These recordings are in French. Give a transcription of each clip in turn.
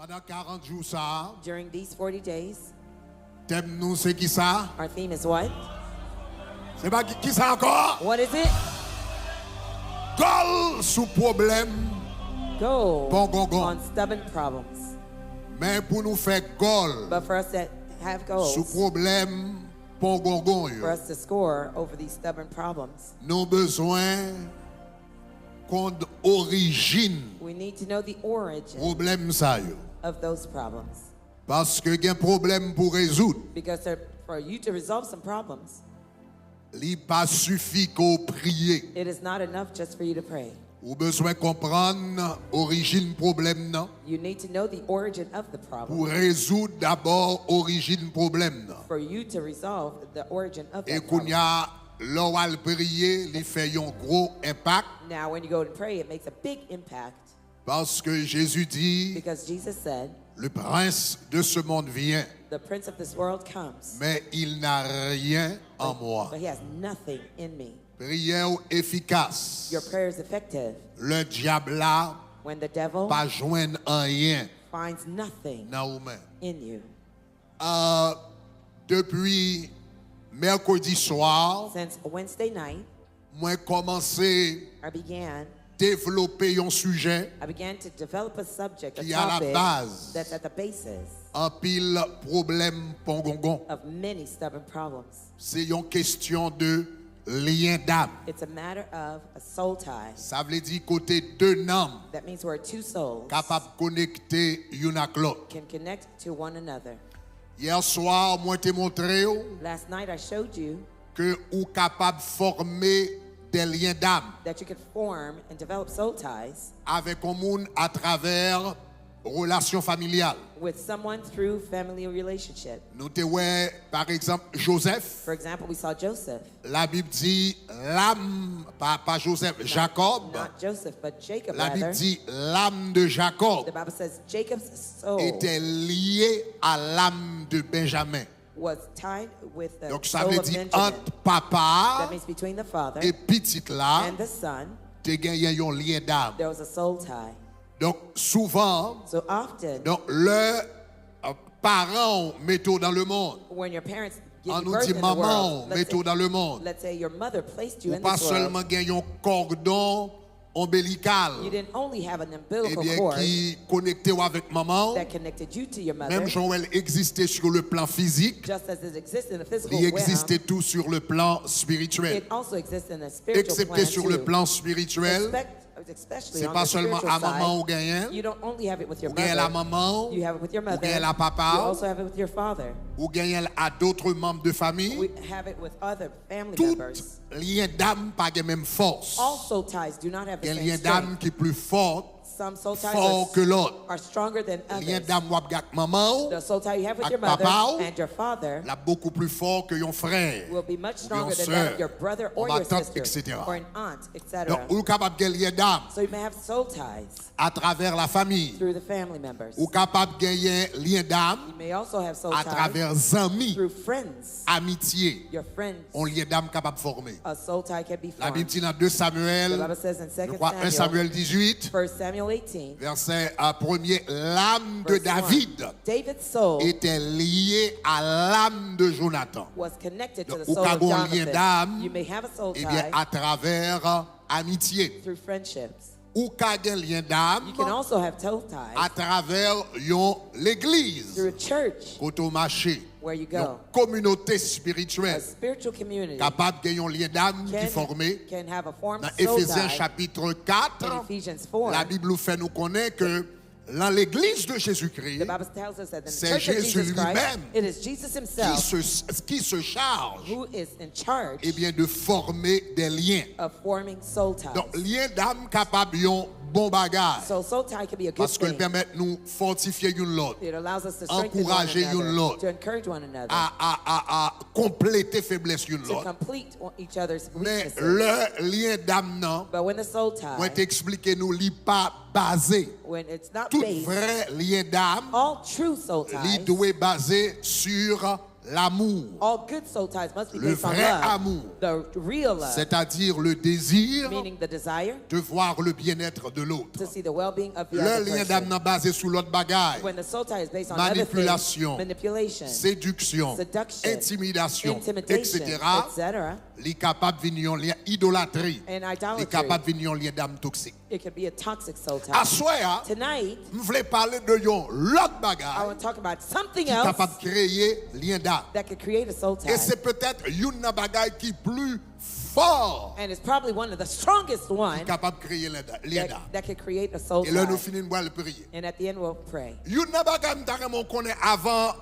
Pendant 40 jours ça, During these 40 days, thème nous c'est qui ça? our theme is what? C'est pas qui ça encore? What is it? Gol sous problème, Go Bon, go, go. on stubborn problems. mais pour nous faire gol But for us to have goals, sous problème, bon gongon for yo. us to score over these stubborn problems, Nous besoin qu'on origine we need to know the origin problème ça yo. of those problems. Parce que y a un problème pour résoudre. Because for you to resolve some problems, Il pas suffit qu'on prie. it is not enough just for you to pray. Ou besoin comprendre origine problème non. You need to know the origin of the problem Pour résoudre d'abord origine problème non. for you to resolve the origin of Et that qu'on problem. y a l'oral prier, il fait un gros impact Now, when you go to pray, it makes a big impact parce que Jésus dit because Jesus said, le prince de ce monde vient, the prince of this world comes, mais il n'a rien en moi. but he has nothing in me. Prière efficace. Your prayer is effective Le diable là when the devil pas joindre rien finds nothing dans vous-même. in you. Depuis mercredi soir, Since Wednesday night, moi commencé I began développer un sujet to develop a subject, a Qui à la topic base. that's at the basis en pile problème pongongon. of many stubborn problems. C'est une question de lien d'âme. It's a matter of a soul tie. Ça veut dire côté deux âmes That means where two souls capables de connecter une à l'autre. can connect to one another. Hier soir, moi t'ai montré Last night I showed you que ou capable de former des liens d'âme that you could form and develop soul ties avec un monde à travers relation familiale. with someone through family relationship. Nous te ouais, par exemple Joseph, For example, we saw Joseph, la Bible dit l'âme, pas Joseph, Jacob. not Joseph, but Jacob La Bible rather. dit l'âme de Jacob The Bible says Jacob's soul était liée à l'âme de Benjamin. was tied with the Donc ça soul veut of dire Benjamin. entre papa That means between the father et petite là, and the son, te gagné un lien d'âme. there was a soul tie. Donc souvent, So often, donc leurs parents mettent dans le monde. when your parents give On you nous birth dit in the maman, world, mettent dans le monde. let's say your mother placed you Ou in pas this world, seulement gagner un cordon ombilical, you didn't only have an eh umbilical bien cord qui connecté avec maman, that connected you to your mother, même Joël existait sur le plan physique, just as it exists in the physical il realm, existait tout sur le plan spirituel. it also exists in the spiritual Excepté plan sur too. le plan spirituel, Especially c'est on pas the seulement spiritual à maman ou side, gagnant, you don't only have it with your ou gagnant la mother, maman, you have it with your ou mother, gagnant la you papa, also have it with your father, ou gagnant à d'autres membres de famille. we have it with other family Tout members. lien d'âme pas la même force. All soul ties do not have the Il y a un same lien strength. d'âme qui est plus fort, Some soul ties fort que l'autre. are stronger than Lien others. d'âme wap gak maman, The soul tie you have with Ak your mother papa, and your father là beaucoup plus fort que yon frère. will be much ou bien stronger than sœur, that of your brother or ma your tante, sister etc. or an aunt, etc. Donc, ou capable de lien d'âme So you may have soul ties à travers la famille. through the family members. Ou capable de gagner lien d'âme You may also have soul à ties travers amis, through friends, amitié. your friends. On lien d'âme capable de former. A soul tie can be La Bible formed. dit dans 2 The Samuel, Bible says in je 2 crois 1 Samuel 18, 1 Samuel 18, verset 1er, l'âme de verse 1, David David's soul était liée à l'âme de Jonathan. was connected to the Ou soul of qu'a un lien Jonathan. d'âme, You may have a soul eh bien, tie à travers amitié. through friendships. Ou qu'a un lien d'âme You can also have soul à ties travers l'église. through a church Quand on marche, where you une go. communauté A spirituelle spiritual community capable de gagner un lien d'âme qui est formé. can have a formed Dans soul Éphésiens tie chapitre 4, in Ephesians 4. la Bible nous fait nous connaître que dans l'église de The Jésus-Christ, Bible tells us that in the c'est church of Jésus Jesus Christ, lui-même it is Jesus himself qui se charge who is in charge eh bien, de former des liens. of forming soul ties. Donc, lien d'âme capable un bon bagage. So soul tie can be a good Parce qu'il thing. permet de nous fortifier une l'autre, It allows us to strengthen one encourager une another, l'autre. to encourage one another, à compléter faiblesse une to l'autre. complete each other's Mais weaknesses. le lien d'âme, non, But when the soul moi tie, t'expliquer nous, li pas basé. when it's not Tout based, vrai lien d'âme, all true soul li ties doit basé sur l'amour, All good soul ties must be le based on vrai love. amour, The real love, c'est-à-dire le désir meaning the desire de voir le bien-être de l'autre. to see the well-being of the Le other lien d'âme person. n'est basé sur l'autre bagaille. When the soul tie is based on other things, Manipulation, manipulation, séduction, seduction, intimidation, intimidation, etc. etc., Les capables de venir en lien idolâtrie. and Les idolatry, capables de venir en lien d'âme toxique. it could be a toxic soul tie. À soir, Tonight, je voulais parler de yon l'autre I bagaille want to talk about something qui est else capable de créer lien d'âme. that could create a soul tie. Et c'est peut-être une bagaille qui est plus fort And it's probably one of the strongest ones capable de créer lien d'âme. that could create a soul Et là, nous tie. finissons de le prier. And at the end, we'll pray. Une bagaille qu'on connaît avant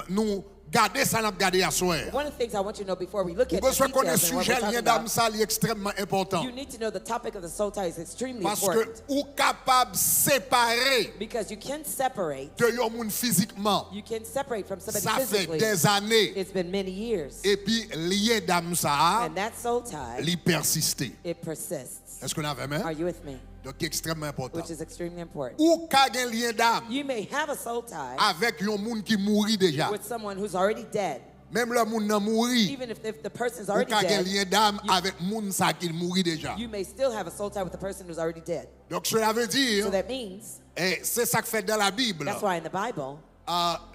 nous garder ça, nous garder à soir. One of the things I want you to know before we look Vous at the besoin connaître details and what sujet we're talking lien d'âme about, ça est extrêmement important. you need to know the topic of the soul tie is extremely Parce que important. ou capable de séparer Because you can separate. de yon moun physiquement. You can separate from somebody Ça fait physically. des années. It's been many years. Et puis lien d'âme ça And that soul tie, li persister. it persists. Est-ce qu'on a Are vraiment? you with me? Donc extrêmement important. Which is extremely important. Ou ka gen lien d'âme You may have a soul tie avec yon moun qui mouri déjà. with someone who's already dead. Même le moun nan mouri, Even if the person's ou already ka gen dead, lien d'âme avec moun sa qui mouri déjà. you may still have a soul tie with the person who's already dead. Donc cela veut So dire, that means, et c'est ça que fait dans la Bible, that's why in the Bible,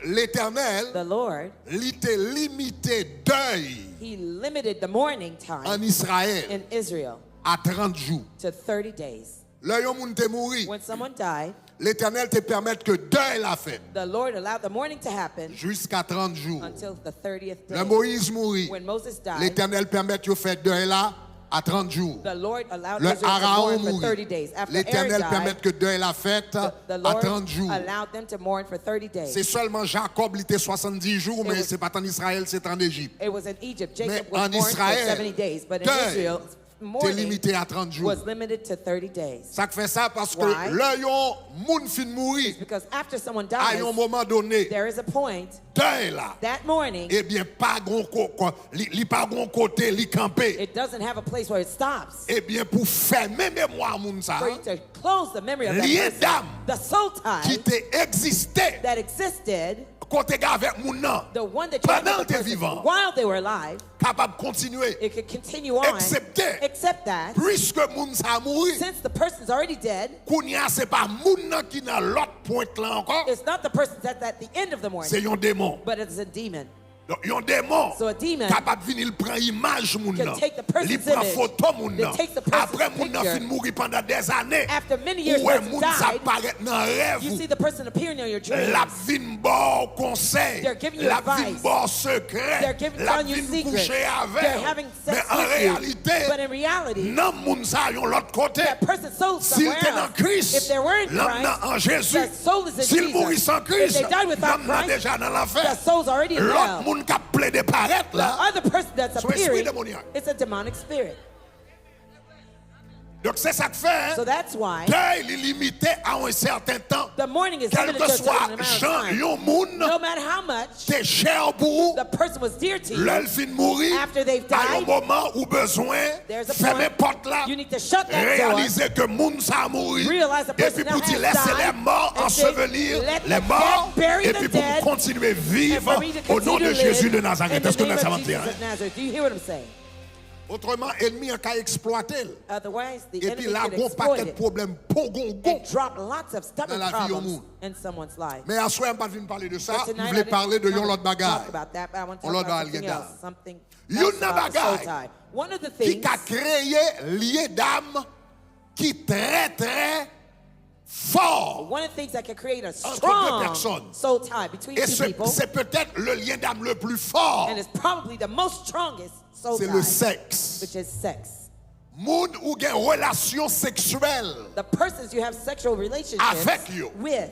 l'Éternel, the Lord, il te limité deuil He limited the mourning time en Israël in Israel à 30 jours. to 30 days. Là, yon moun te mouri, When someone died, l'Éternel te permet que deuil la fait the Lord allowed the mourning to happen jusqu'à 30 jours. until the 30th day. Le Moïse mourit, When Moses died, l'Éternel permet de faire deuil là à 30 jours. the Lord allowed Le Israel to Pharaon mourn for 30 mourit, days. After l'Éternel Aaron permet died, que deuil la fête the à Lord 30 jours. allowed them to mourn for 30 C'est days. seulement Jacob, il était 70 jours, mais was- c'est pas en Israël, c'est en Égypte. It was in Egypt. Mais Jacob was en mourned for Israël, 70 days, but in deuil Israel, T'es mourning limité à 30 jours. was limited to 30 days. Ça fait ça parce que Why? là, yon moun fin mourir, Because after someone à dies, un moment donné, there is a point deuil là, that morning, eh bien, pas gon li pas gon côté, li campé. it doesn't have a place where it stops. Eh bien, pour fermer mémoire moun ça, For you to close the memory of that lien person, d'âme the soul qui tie t'est existé, that existed, côté gars avec moun nan, the one that you had pendant with the t'es person vivant, while they were alive, capable de continuer. it could continue on, except that Puisque moun sa mouri, since the person's already dead, kounya c'est pas moun nan qui nan l'autre pointe là encore, it's not the person that's at the end of the morning, c'est yon démon. but it's a demon. Donc, yon démon So a demon capable de venir prendre image moun can nan. take the person's Il prend image. photo moun They nan. take the person's Après moun nan picture. fin mouri pendant des années. After many years Ouais, once moun died, sa paraît nan rêve. you see the person appearing in your dreams. La vin bon conseil. They're giving you La advice. vin bon secret. They're giving La telling you vin secrets. coucher avec. They're having Mais sex en with réalité, you. But in reality, nan moun sa yon l'autre côté. that person's soul is S'il somewhere était dans else. Christ, If they were in l'homme Christ, nan en Jésus. their soul is in S'il Jesus. mourit sans If Christ, they died without l'homme nan Christ, déjà dans their l'enfer. soul's already in L'autre hell. moun k'ap ple de paraître The là. other person that's Son esprit appearing, démoniaque. it's a demonic spirit. Donc c'est ça que fait. So that's why Deuil est limité à un certain temps. the mourning is Quel limited que to a certain soit amount of Jean, time. yon moun, No matter how much t'es cher pour the person was dear to you, l'œil fin mourir. after they've À un died, moment où besoin, there's a fermer point porte là, you need to shut that door, réaliser que moun sa mouri. realize the Et person puis now pour dire has laisser les died, morts and say, ensevelir let les the morts. dead bury Et the puis pour dead, continuer and vivre for me to au nom continue de to live Jésus de in Nazareth. the Est-ce que name ça of va Jesus dire? of Nazareth. Do you hear what I'm saying? Autrement, ennemi a qu'à exploiter. Otherwise, the Et enemy puis là, could gon exploit paquet de it problèmes pour gon. and drop lots of Dans stubborn la vie au problems monde. in someone's life. Mais à soi, on ne va pas parler de ça. But Je tonight, I voulais didn't parler de yon l'autre talk bagaille. about that, but I want to On talk l'a about dans something le else. Something Yon else about the soul bagaille tie. One of the Qui things a créé lié d'âme qui très fort. One of the things that can create a Entre deux strong personnes. soul tie between Et two people, c'est peut-être le lien d'âme le plus fort. and it's probably the most strongest soul C'est tie, le sexe. which is sex. Moun ou gen relation sexuelle The persons you have sexual relationships Avec you. with,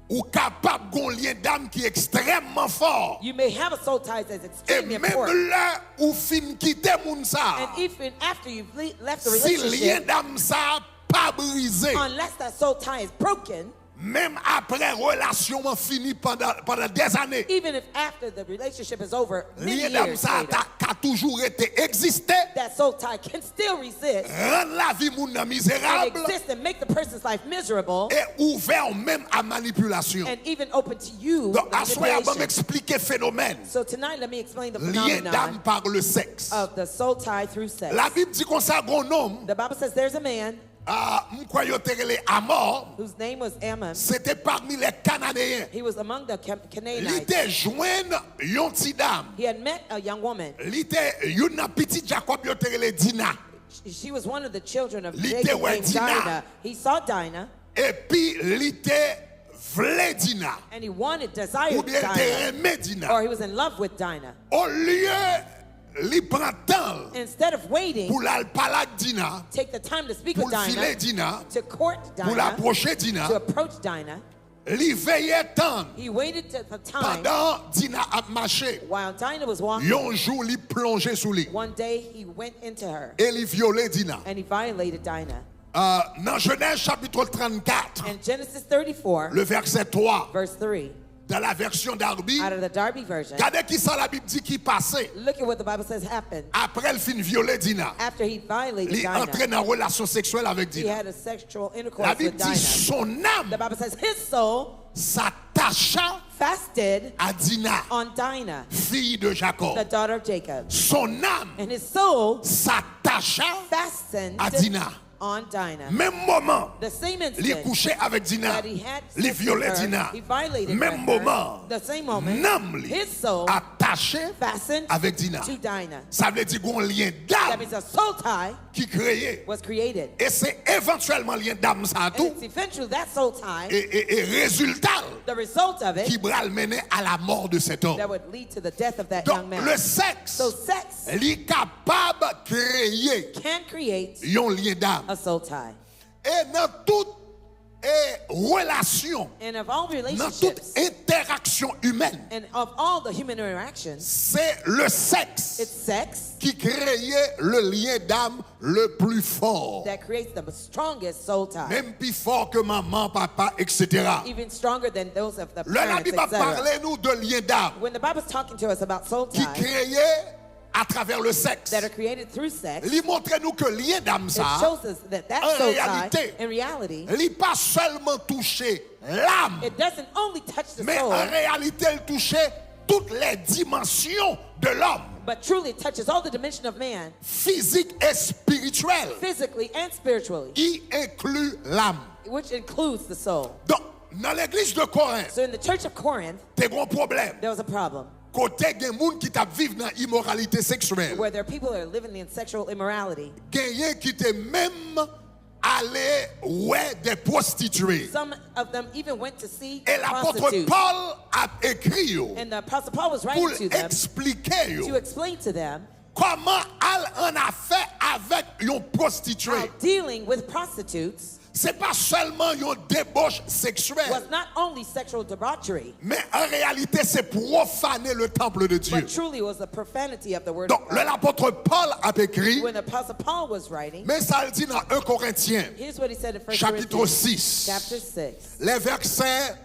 ou capable gon lien d'âme qui est extrêmement fort. you may have a soul tie that's Et extremely même important. là où fin quitter moun sa, And even after you've left the si lien relationship, d'âme ça pas brisé, unless that soul tie is broken, même après relation fini pendant des années, even if after the relationship is over, many lien d'âme years ça later, a toujours été existé, that soul tie can still resist rendre la vie moun nan and misérable exist and make the person's life miserable et ouvert même à manipulation. and even open to you. Donc, the à ce moment, manipulation. m'expliquer phénomène. So tonight, let me explain the Lien d'âme phenomenon par le sexe. of the soul tie through sex. La Bible dit qu'on ça un homme, The Bible says there's a man m'kroyoterele à mort, whose name was Ammon. c'était parmi les Cananéens. He was among the Il Canaanites. était joint yon ti dame. He had met a young woman. Il était yon nan petit Jacob yoterele Dina. She was one of the children of Lite Jacob wè named Dina. Dinah. He saw Dinah Et puis il était vle Dina. and he wanted, Ou desired bien il Dinah, était aimé Dina. or he was in love with Dinah. Au lieu, il prend temps Instead of waiting, pour la parler avec Dina, take the time to speak pour with filer Dinah, Dina, to court pour Dinah, l'approcher to Dina, approach Dinah. il veillait temps He waited to the time pendant Dina a marché. while Dinah was walking. Yon jour, il plongeait sous lui. One day he went into her Et il violait Dina. and he violated Dinah. Dans Genèse chapitre 34, In Genesis 34, le verset 3, verse 3, dans la version d'Arby, out of the Darby version, regardez qui ça la Bible dit qui passait. look at what the Bible says happened. Après, il fin violer Dina. After he violated Il entré Dinah, dans une relation sexuelle avec he Dina. had a sexual La intercourse Bible with dit Dinah. son The âme Bible says his soul s'attacha fasted à Dina, on Dinah, fille de Jacob. the daughter of Jacob. Son âme And his soul s'attacha fastened à Dina. on Dinah. Même moment, The same il instant couchait avec Dina. that he had Il sex with violait her, Dina. he violated Même her. moment, The same moment, l'âme li his soul attaché fastened avec Dina. to Dinah. Ça veut dire qu'on lien That d'âme means a soul tie qui créé. was created. Et c'est éventuellement lien d'âme ça And tout. it's eventually that soul tie, Et résultat the result of qui it, va le mener à la mort de cet homme. that would lead to the death of that Donc young man. le sexe So sex il est capable de créer can create un lien d'âme. a soul tie. Et dans toute relation, And of all dans toute relationships, interaction humaine, and of all the human interactions, c'est le it's sexe sex qui créait le lien d'âme le plus fort. that creates the strongest soul tie. Même plus fort que maman, papa, etc. Even stronger than those of the La parents, Bible a etc. parlé nous de lien d'âme When the Bible's talking to us about soul qui ties créait à travers le sexe. that are created through sex, Il montre nous que lien d'âme it ça, shows us that that en soul réalité, tie, in reality, il pas seulement touché l'âme, it doesn't only touch the mais soul, en réalité, il touchait toutes les dimensions de l'homme, but truly it touches all the dimension of man, physique et spirituelle, physically and spiritually, qui inclut l'âme. which includes the soul. Donc, dans l'église de Corinthe, So in the church of Corinth, t'es gros problème. there was a problem Côté gen moun qui t'a vivre dans immoralité sexuelle. where there are people that are living in sexual immorality. Gen qui te même allé ouais des prostituées. Some of them even went to see Et l'apôtre prostitutes. Paul a écrit yo, And the Apostle Paul was pour writing to them expliquer to yo, explain to them comment elle en a fait avec une how prostituée. dealing with prostitutes C'est pas seulement une débauche sexuelle, was not only sexual debauchery, mais en réalité c'est profaner le temple de Dieu. but truly was the profanity of the word Donc of God. l'apôtre Paul a écrit, When the Apostle Paul was writing, mais ça le dit dans 1 Corinthiens, here's what he said in 1 chapitre Corinthians 6, chapter 6, les versets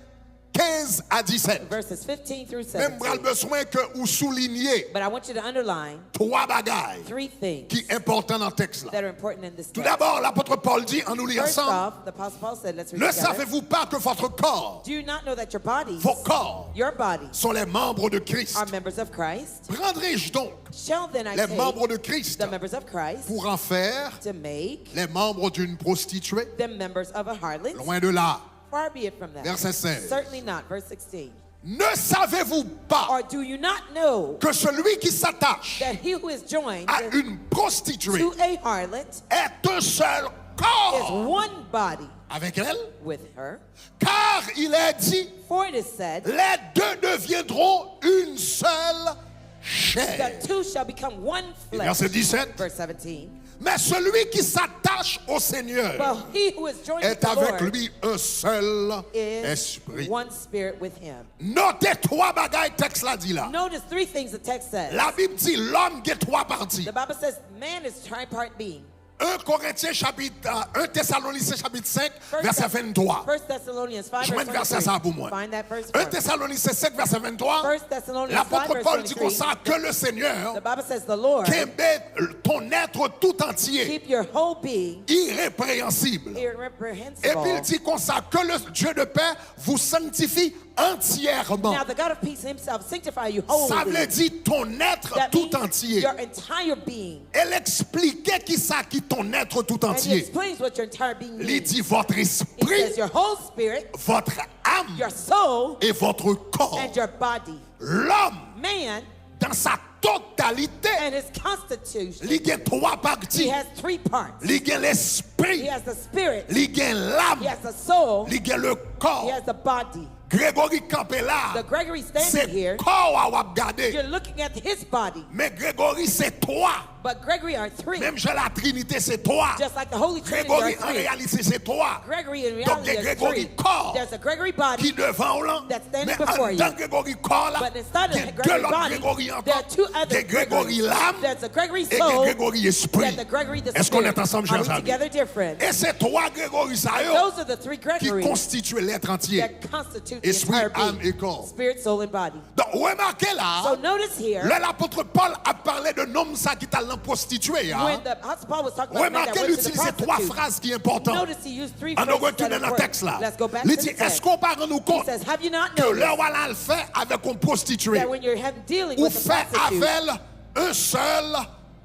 15 à 17. verses 15 through Même bras 17. besoin que vous souligniez But I want you to underline trois bagailles three things qui sont importantes dans le texte là. that are important in this Tout text. d'abord, l'apôtre Paul dit, en nous lisant First ensemble, off, the Apostle Paul said, let's read ne together. savez-vous pas que votre corps, Do you not know that your bodies, vos corps, your bodies, sont les membres de Christ? are members of Christ? Prendrai-je donc Shall then I les take membres de Christ the members of Christ pour en faire to make les membres d'une prostituée? them members of a harlot? Loin de là. Far be it from that. Verset 16. Certainly not. Verse 16. Ne savez-vous pas Or do you not know que celui qui s'attache that he who is joined à une prostituée to a harlot est un seul is corps one body avec elle? with her? Car il est dit, For it is said, les deux deviendront une seule chair. the two shall become one Et flesh. verset 17. Verse 17. Mais celui qui s'attache au Seigneur But he who is joined with est the avec Lord lui un seul is esprit. one spirit with him. Notez trois bagailles, texte là dit là. Notice three things the text says. La Bible dit l'homme a trois parties. The Bible says man is tripart being. 1 Corinthiens chapitre 1 Thessaloniciens chapitre 5 verset 23. 1 Thessalonians 5 Je mets verse un verset 23. ça pour moi. Find that verse 1 first. Thessaloniciens 5 verset 23. 1 Thessalonians 5 L'apôtre verse Paul dit comme 23. ça que le Seigneur The Bible says the Lord qu'aimait ton être tout entier keep your whole being irrépréhensible. Et irreprehensible. puis il dit comme ça que le Dieu de paix vous sanctifie entièrement. Now the God of peace himself sanctify you Ça wholly. veut dire ton être That tout means entier. your entire being. Elle expliquait qui ça qui ton être tout And he entier. explains what your entire being Il means. dit votre He esprit, says your whole spirit, votre âme your soul, et votre corps. and your body. L'homme, Man dans sa totalité, and his constitution. il y a trois He parties. has three parts. Il y a He l'esprit, has the spirit. il y a He l'âme, has the soul. il y a le He corps. has the body. Grégory campé là, The Gregory standing c'est here. corps à regarder. You're looking at his body. Mais Grégory c'est toi. But Gregory are three. Même chez la Trinité c'est toi. Just like the Holy Trinity Grégory are en three. réalité c'est toi. Gregory in Donc reality il y a there's Grégory three. corps There's a Gregory body. qui devant là. That's standing Mais before en you. tant que Grégory corps là, But instead il y of a the deux Gregory autres body, Grégory there encore. are two Il y a other Grégory Gregory. l'âme There's a Gregory et il y a soul. Grégory esprit. There's the Gregory the Est-ce qu'on spirit. est ensemble, Are chers we amis? together, dear friends? Et c'est trois Grégory ça yo, Those are the three qui Gregories constituent l'être entier. that constitute the Esprit, entire âme et being. corps. Spirit, soul, and body. Donc remarquez là, So notice here, là l'apôtre Paul a parlé de homme ça qui t'a prostitué. when the Apostle Paul was talking about men that Remarquez went to the l'utiliser trois prostitute, phrases qui sont importantes. notice he used three On phrases doit that retourner are dans le texte là. important. Let's go back Il to dit, the est-ce text. qu'on parle nous He compte says, have you not que noticed là voilà le fait avec une prostituée that when you're dealing ou with a fait prostitute, avec un seul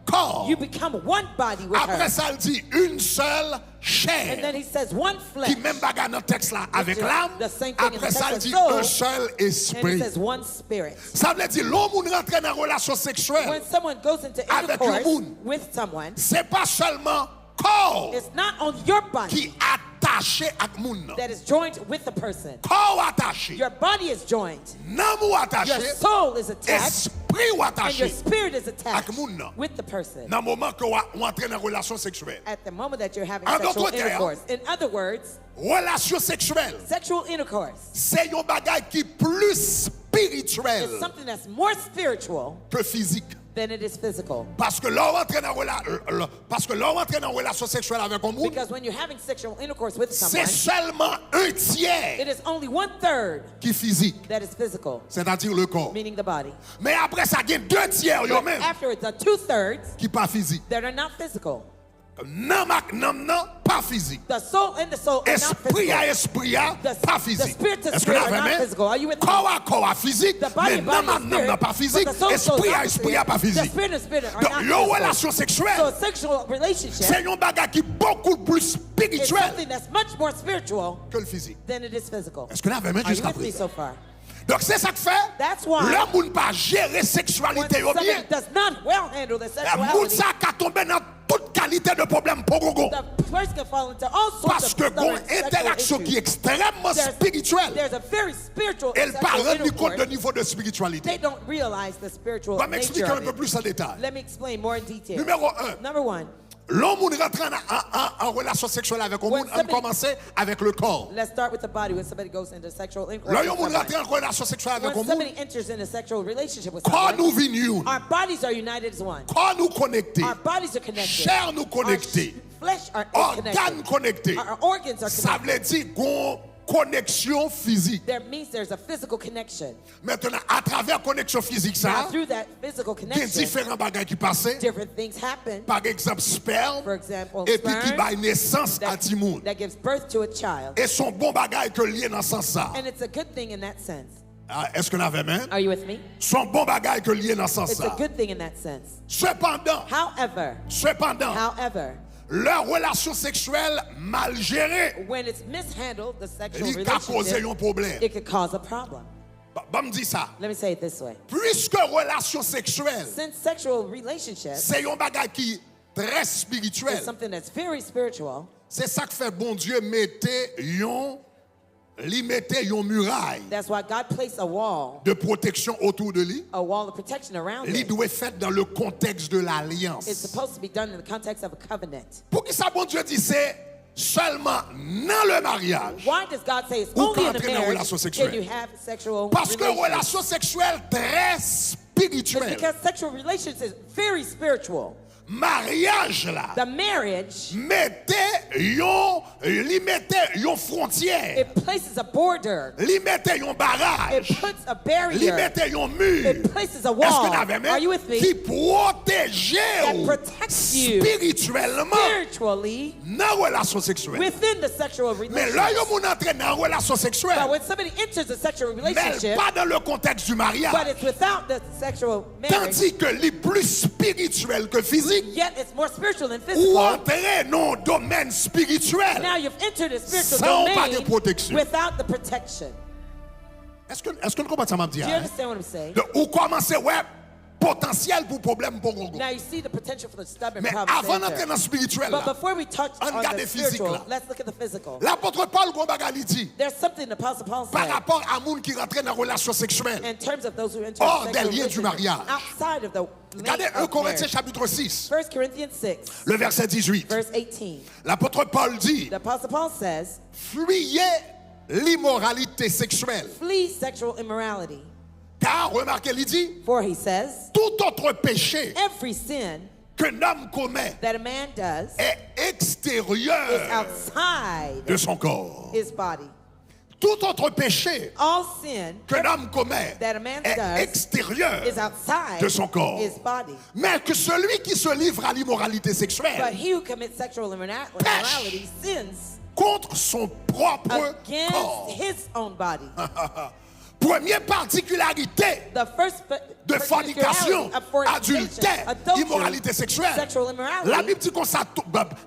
corps. you become one body with Après her? ça il dit une seule And then chair. he says one flesh. Qui même bagarre dans le texte là avec is l'âme. the same thing in Après the ça il text dit of soul. un seul And he esprit. says one spirit. Ça veut dire l'homme qui rentre dans une relation sexuelle, When someone goes into Avec intercourse le monde. with someone, c'est pas seulement corps it's not on your body qui attaché avec moun. that is joined with the person. Corps attaché, Your body is joined. nan ou Your attaché, soul is attached. esprit ou And your attaché. spirit is attached Ak moun nan. with the person Dans le moment que vous entrez dans une relation sexuelle. at the moment that you're having En sexual d'autres termes, intercourse. In other words, Relation sexuelle, sexual intercourse c'est un bagage qui est plus spirituel is something that's more spiritual que physique. than it is physical. Parce que là, on entre dans une relation sexuelle avec un monde, Because when you're having sexual intercourse with c'est someone, seulement un it tiers is only 1/3 qui est physique, that is physical, c'est-à-dire le corps. meaning the body. Mais après ça, il y a deux tiers yo But même afterwards, the 2/3 qui pas physique. that are not physical. Non, pas physique. The soul and the soul are not Esprit à physical. esprit à The- pas the physique. spirit to Est-ce que spirit là, are not vraiment? physical. Are you with me? Corps à corps à physique, The body mais and body non, is spirit, pas physique. but the soul Esprit à not esprit à pas physical. The physique. spirit and spirit are Donc, not une physical. relation So sexuelle, a sexual relationship c'est un bagage qui est beaucoup plus is spirituel something that's much more spiritual que le physique. than it is physical. Est-ce que là, vraiment, Are you jusqu'à with me présent? so far? Donc, c'est ça que fait. That's why Le monde pas gérer when sexualité au somebody bien. does not well handle the Le monde sexuality, ça qui a tombé dans toute qualité de problème pour gogo. the person can fall into all sorts Parce of que stubborn une sexual interaction qui est issues. extrêmement spirituelle. There's a very spiritual Elle sexual parle du compte de intercourse. niveau de spiritualité. They don't realize the spiritual On va nature m'expliquer un of peu it. plus en détail. Let me explain more in detail. Numéro 1. Number one, L'homme qui rentre en relation sexuelle avec un When monde, on somebody- commence avec le corps. let's start with the body. When somebody goes into sexual intercourse with L'homme qui someone. rentre en relation sexuelle avec un When monde, somebody enters in a sexual relationship with corps someone, nous vignes, our bodies are united as one. corps nous connectés, Our bodies are connected. chair nous Our connectés, flesh are organes connected. connectés. Our organs are Ça connected. veut dire qu'on connexion physique. That means there's a physical connection. Maintenant, à travers connexion physique, Now, ça, through that physical il y a connection, différents bagages qui passent. different things happen. Par exemple, sperme, For example, et puis qui sperm baille naissance à that, Timoun. that gives birth to a child. Et son bon bagage que lié dans ce sens-là. And it's a good thing in that sense. Ah, est-ce que l'avez même? Are you with me? Son bon bagage que lié dans ce It's a sens-là. good thing in that sense. Cependant, However, leur relation sexuelle mal gérée, when it's mishandled, the sexual il a causé relationship, un problème. it could cause a problem. Bah, me dit ça. Let me say it this way. Puisque relation sexuelle, Since sexual relationships c'est un bagage qui est très is spirituel. something that's very spiritual, C'est ça que fait bon Dieu mettait une muraille that's why God placed a wall autour de lui. of protection around Il it. doit être fait dans le contexte de It's l'alliance. supposed to be done in the context of a covenant. Pour qui ça, bon Dieu dit, c'est seulement dans le mariage. Why does God say it's Ou only in qu'entrer a dans marriage relation sexuelle. can you have sexual Parce que relations? relation sexuelle très It's spirituelle. because sexual relations is very spiritual. mariage là The marriage, li mette yon frontière, it places a border. li mette yon It barrage, puts a li barrier. mette yon mur. It places a Est-ce que wall. vous avez Are you with me? qui protège That protects you spirituellement spiritually dans la relation sexuelle. within the sexual Mais là, relationship. yon moun entre dans la relation But sexuelle, when somebody enters a sexual mais relationship, pas dans le contexte du but mariage. it's without the sexual marriage, Tandis que les plus spirituel que physique, yet it's more spiritual than ou physical. entrer dans le domaine spirituel. Now you've entered a spiritual Sans pas de domain protection. without the protection. Est-ce que vous comprenez ça, m'a dit? Do you understand what I'm saying? Ou commencer, ouais, potentiel pour problème pour Gongo. Now you see the potential for the stubborn Mais problem. avant d'entrer dans le spirituel, But là, before we touch on on regarde the le physique, spiritual, là. let's look at the physical. L'apôtre Paul, Gombagali dit, There's something the Apostle Paul par said rapport à moun qui rentre dans la relation sexuelle. in terms of those who enter Hors sexual des liens du relationship mariage. outside of the Regardez lane 1 of Corinthiens marriage. chapitre 6, 1 Corinthians 6, le verset 18. verse 18. L'apôtre Paul dit, The Apostle Paul says, fuyez l'immoralité sexuelle. flee sexual immorality. Car, remarquez, il dit, For he says, tout autre péché every sin qu'un homme commet that a man does est is extérieur outside de son corps. his body. Tout autre péché All sin qu'un homme commet that a man est does extérieur is outside de son corps. his body. Mais que celui qui se livre à l'immoralité But sexuelle he who commits sexual immorality sins contre son propre against corps. his own body. Première particularité The first de fornication, of fornication, adultère, adultery, immoralité sexuelle. sexual immorality. La Bible dit comme ça,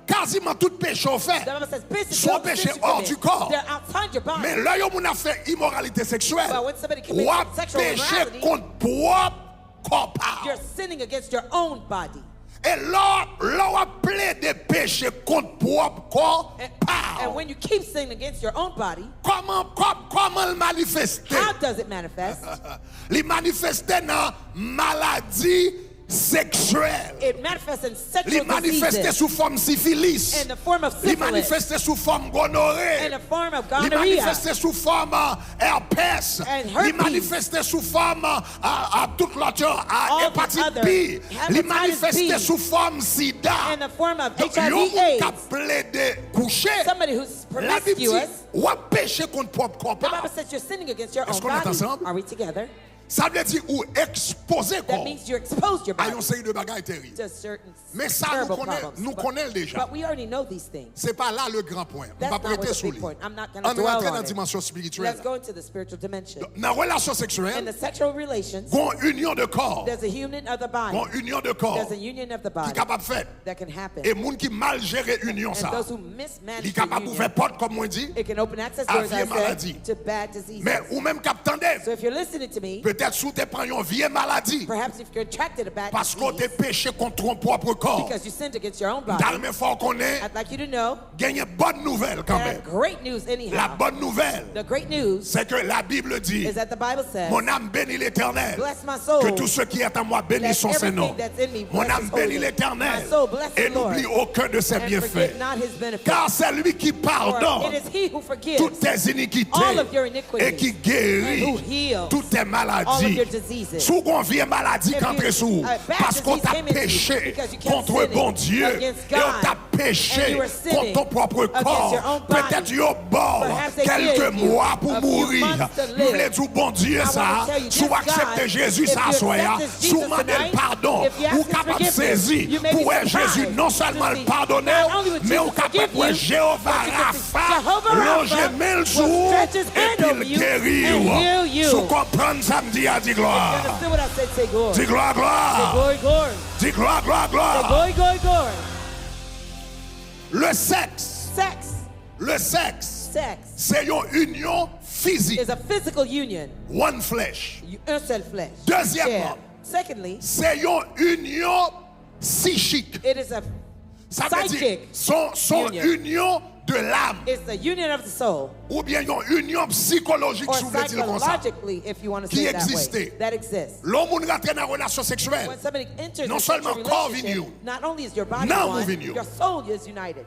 quasiment tout péché au fait. The Bible says, basically, Son all the péché sins you hors commit, du corps. they're outside your body. Mais là, on a fait immoralité sexuelle. But when somebody commits Ou a sexual péché immorality, contre propre corps. you're sinning against your own body. Et là, on a plaidé péché contre propre corps. And when you keep sinning against your own body, Comment le manifester? how does it manifest? Il manifestait dans maladie sexuelle. It manifests in Il sexual manifestait diseases, sous forme syphilis. in the form of Il syphilis, manifestait sous forme gonorrhée. in the form of Il gonorrhea, manifestait sous forme herpès. And Il herpes. manifestait sous forme à toute l'autre, à All the hépatite other. B. Hepatitis Il manifestait B. sous forme sida. in the form of Donc, HIV, yon qui AIDS. a plaidé couché. Somebody who's La Bible dit, promiscuous. ou a péché contre propre corps. The Bible says you're sinning against your Est-ce own qu'on est body. ensemble? Are we together? Ça veut dire ou exposer That corps means you exposed your à body une série de bagailles terribles. to certain Mais ça, terrible nous problems. connaissons déjà. But we already know these things. C'est pas là le grand point. On That's va not what prêter the sur big lui. point. I'm not going On to est dwell rentré dans on la it. dimension spirituelle. Let's go into the spiritual dimension. Dans la relation In sexuelle, the sexual relations, une union de corps, there's a union of the body. une union de corps There's a union of the qui body est capable de faire. that can happen. Et les gens qui mal gèrent union And ça, those who ils mismanage sont the capables de faire union, porte comme moi dit, it can open access à doors, as vieille I maladie. said, to bad diseases. mais ou même captendez, So if you're listening to me, peut-être sous tes prends une vieille maladie perhaps if you're attracted to bad parce qu'on disease, t'a péché contre ton propre corps. because you sinned against your own body, Dans le même fort qu'on est, I'd like you to know gagne bonne nouvelle quand that même. great news La anyhow. bonne nouvelle, The great news c'est que la Bible dit, is that the Bible says, mon âme bénit l'Éternel. bless my soul, Que tout ce qui est en moi let bénisse son Saint-Nom. everything that's in me Mon bless âme his holy bénit name. l'Éternel. My soul bless Et the Lord, n'oublie aucun de ses and bienfaits. forget not his benefits. Car c'est lui qui For pardonne it is he who forgives toutes tes iniquités all of your iniquities et qui and who guérit heals toutes tes all of maladies. your diseases. Sous qu'on vient maladie If contre you- sous, a bad parce qu'on disease t'a came into you péché because you kept contre sinning bon Dieu against et on God, t'a and péché you were contre sinning ton propre against corps. your own body. Peut-être au bord Perhaps they quelques gave you mois pour a few mourir. months to Nous live. voulons dire bon Dieu I ça, want to tell you, sous this accepter God, Jésus if ça you soya, accept this sous Jesus demander tonight, pardon, if you ask ou his capable forgiveness, saisir you may be pour surprised Jésus non to seulement see le pardonner, not only would mais Jesus au capable forgive you, Jéhovah but you can see Rapha, Jehovah longer Rapha mille will jours stretch his et hand puis over il you guérit. and heal you. Sous comprendre samedi à dire You gloire. understand what I said? Say glory. Dis gloire, Say gloire. glory, glory. Dis gloire, gloire, Say gloire. glory, glory, glory. Le sexe, Sex c'est une union physique. is a physical union. One flesh. Un seul flesh. Deuxièmement, Share. Secondly, c'est une union psychique. it is a Ça veut dire psychic son union. union de l'âme. It's the union of the soul, Ou bien une union psychologique, or si vous voulez dire comme ça. psychologically, if you want to Qui say it that way, existait. that exists. L'homme qui rentre dans une relation sexuelle, When somebody enters Non a sexual seulement corps relationship, vient not only is your body Non, one, vient your soul is united.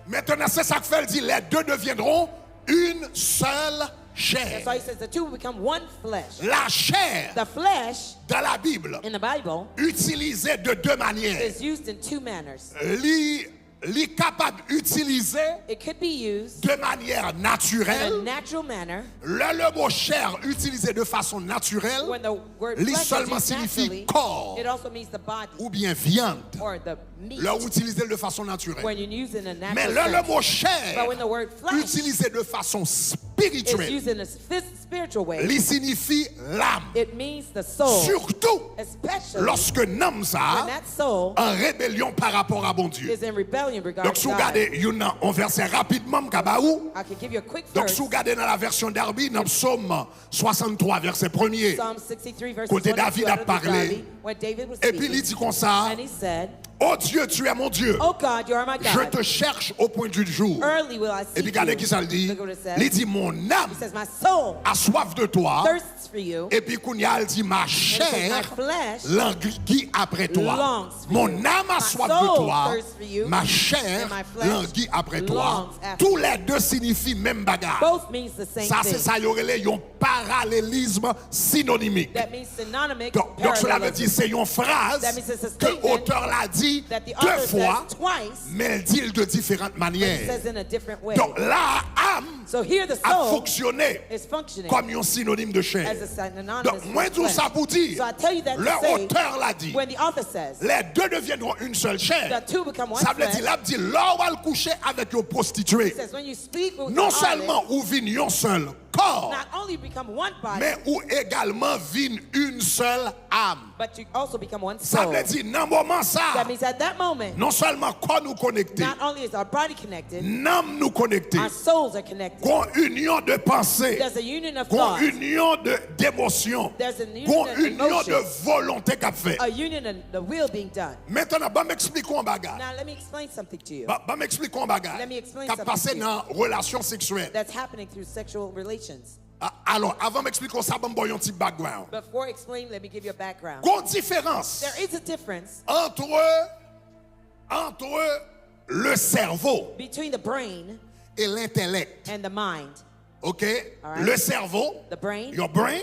maintenant c'est ça que fait, elle dit, les deux deviendront une seule chair. That's why he says the two will become one flesh. La chair, The flesh dans la Bible, in the Bible utilisée de deux manières. is used in two manners. Li capable d'utiliser It could be used de manière in a naturelle. natural manner Le mot chair utilisé de façon naturelle, when the word li flesh is seulement used signifie naturally. corps It also means the body ou bien viande. or the meat Leur utiliser de façon naturelle. when you use it in a Mais natural le sense. mot chair But when the word flesh utilisé de façon is spirituelle, used in a spiritual way, li signifie l'âme. it means the soul, Surtout especially lorsque l'âme when ça that soul en rébellion par rapport à bon Dieu. is in rebellion regarding Donc si vous God. regardez un verset rapidement m'kabaou. I can give you a quick Donc verse. si vous regardez dans la version d'Arby, dans Psaume 63 verset 1er. Psalm 63 verse Côté 1 David a parlé. when David was Et puis il speaking, dit comme ça, and he said, oh Dieu, tu es mon Dieu. "Oh God, you are my Je God. te cherche au point du jour. Early will I Et seek puis regardez you." qui ça le dit. Look what it says. Il dit mon âme He says, "My soul a soif de toi. thirsts for you." Et puis Kounia il dit ma And he says, "My chair flesh languit après toi. longs for Mon you. âme a My soif de soul toi. thirsts for you. Ma chair And my flesh languit après toi. longs after Tous les deux signifient même bagarre. Both means the same Ça c'est thing. ça y aurait un parallélisme synonymique. That means synonymic. Donc cela veut dire c'est une phrase That means it's a que statement l'auteur l'a dit that the deux author fois, says twice, mais elle dit de différentes but it manières. says in a different way. Donc la âme So here the a soul fonctionné is functioning comme un synonyme de chair. as a synonymous Donc moi tout ça pour dire, So I tell you that le to say, auteur l'a dit, when the author says, les deux deviendront une seule chair. the two become one Ça veut dire, flesh, il a dit, là où elle coucher avec une prostituée, he says, when you speak with non the seulement ou vin un seul corps, not only become one body, mais ou également vin une seule âme. but you also become one Ça soul. veut dire, dans le moment That ça, means at that moment, non seulement corps nous connecté, not only is our body connected, n'âme nous connecté, our souls are connected. qu'on union de pensée, There's a union of qu'on thought, union d'émotion, There's a union qu'on of union emotion. de volonté qu'a fait. a union of the will being done. Maintenant, bah m'expliquons un bagage. Now let me explain something to you Bah m'expliquons un bagage. Let me explain Qu'a something passé to you. dans relation sexuelle. that's happening through sexual relations. Alors, avant m'expliquer ça, bon un petit background. Before explaining, let me give you a background. Quelle différence There is a difference entre le cerveau between the brain et l'intellect. and the mind. OK? All right. Le cerveau, The brain, your brain,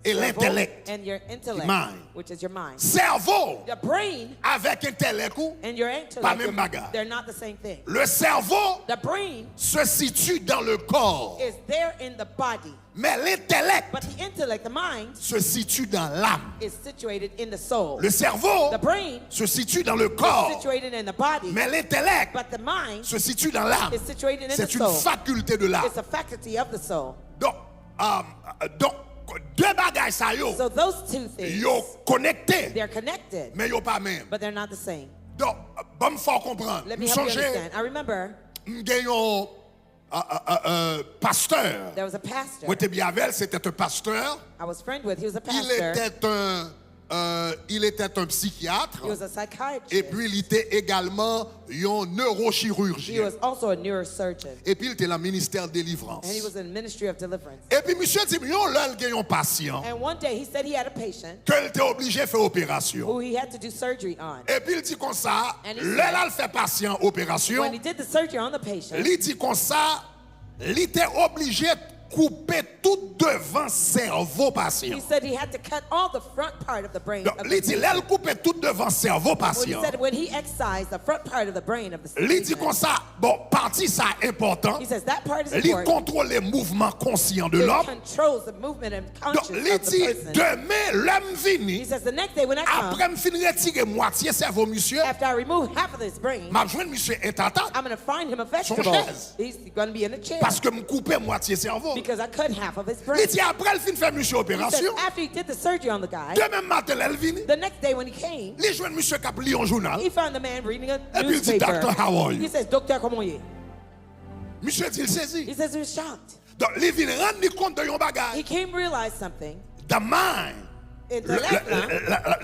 et l'intellect. and your intellect, Mind. which is your mind. Cerveau The brain avec intellect, and your Pas intellect, même bagarre. they're not the same thing. le cerveau The brain se situe dans le corps, is there in the body, mais l'intellect but the intellect, the mind, se situe dans l'âme. is situated in the soul. Le cerveau The brain se situe dans le is corps, situated in the body, mais l'intellect but the mind se situe dans l'âme. is situated in the C'est une soul. faculté de l'âme. It's a faculty of the soul. Donc, deux bagages ça yo, So those two things, yo connectés, they're connected, mais yo pas même. but they're not the same. Donc, bon faut comprendre. Let me Nous help you songez, understand. I remember m'gayon pasteur. there was a pastor Moi, t'es bien avec, c'était un pasteur. I was friend with. He was a Il était un psychiatre. He was a psychiatrist. Et puis, il était également un He neurochirurgien. was also a neurosurgeon. Et puis, il était dans le ministère de délivrance. And he was in the ministry of deliverance. Et puis, monsieur dit, là, il y a un patient And one day he said he had a patient qu'il était obligé de faire opération. who he had to do surgery on. Et puis, il dit comme ça, And he là, said- il fait patient opération. When he did the surgery on the patient, Il dit comme ça, il était obligé de couper tout devant cerveau patient. he said he had to cut all the front part of the brain Donc, of il the dit, là, il patient. coupe tout devant cerveau When he patient. said when he excised the front part of the brain of the Il dit patient, comme ça, bon, partie ça important. he says that part is Il important. contrôle les mouvements conscients de It l'homme. controls the movement and Donc, conscience il of the dit, person. demain, l'homme He vini, says the next day when I come, après me fin retirer moitié cerveau, monsieur, after I remove half of his brain, m'a joindre monsieur intact, I'm going to find him a vegetable. chaise. He's going to be in a chair parce que me couper moitié cerveau. because I cut half of his Il brain. dit, après, il fin faire monsieur He says opération. after he did the surgery on the guy, Demain matin, elle vini, the next day when he came, il joint monsieur qui a lu un journal. he found the man reading a Et puis il dit, newspaper. Doctor, how are you? He says, Docteur, comment est? Monsieur dit, il saisit. He says he was shocked. Donc, il vient rendre compte de un He bagage. came to realize something. The mind. Intellect,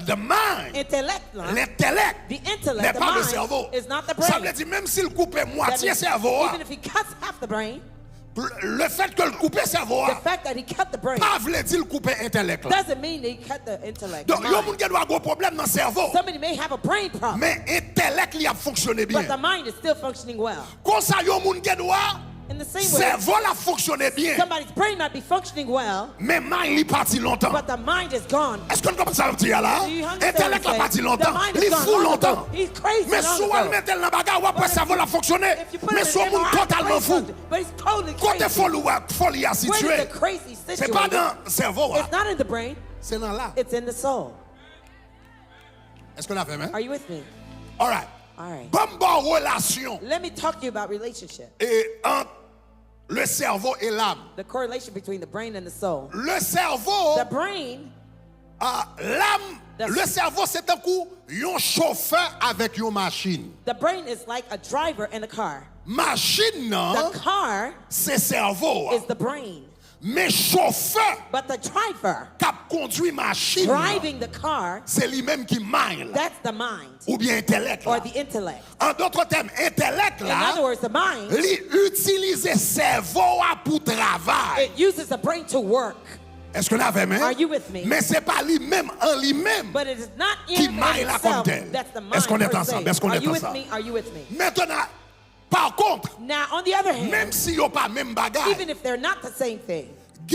The mind. intellect, L'intellect the n'est intellect, the pas le mind cerveau. is not the Ça veut brain. dire même s'il coupait That moitié means cerveau, even if he cuts half the brain, le fait que le coupait cerveau, the fact that he cut the brain pas veut dire le coupait intellect. là. doesn't mean that he cut the intellect. Donc, the il y a mind. des gens qui ont un problème dans le cerveau, Somebody may have a brain problem, mais intellect il a fonctionné but the bien. mind is still functioning well. Comme ça, il y a des gens qui ont In the same way, cerveau la fonctionne bien, somebody's brain might be functioning well, mais mind est parti longtemps. but the mind is gone. Est-ce qu'on comprend ça veut dire là? Do you understand Intellect what la I'm parti saying? longtemps, The mind is il gone fou long longtemps. ago. He's crazy Mais long si on ago. met dans la bagarre, après But cerveau la fonctionne. If you put Mais it si in on an monde MRI, totalement it's fou, crazy, but he's totally côté crazy. folie à Where situer, is the crazy c'est pas situation? dans le cerveau, It's not in the brain, c'est dans là. it's in the soul. Est-ce qu'on a fait, hein? Are you with me? All right. All right. Bonne relation Let me talk to you about relationship. et entre le cerveau et l'âme. The correlation between the brain and the soul. Le cerveau, The brain, l'âme, le cerveau c'est un coup un chauffeur avec une machine. the brain is like a driver in a car. Machine non, The car c'est cerveau. is the brain, Mais chauffeur but the driver qui conduit machine, driving the car, c'est lui-même qui mine that's the mind ou bien intellect. or Là. the intellect. En d'autres termes, intellect In là, other words, the mind, il utilise cerveau pour travail. it uses the brain to work, Est-ce qu'on a fait même? Are you with me? Mais c'est pas lui-même en lui-même. but it is not Qui in and maille of la itself. comme telle. That's the mind. Est-ce qu'on est per ensemble? se. Est-ce qu'on Are est you with ensemble? me? Are you with me? Maintenant, par contre, Now, on the other hand, même si yo pas même bagaille, even if they're not the same thing,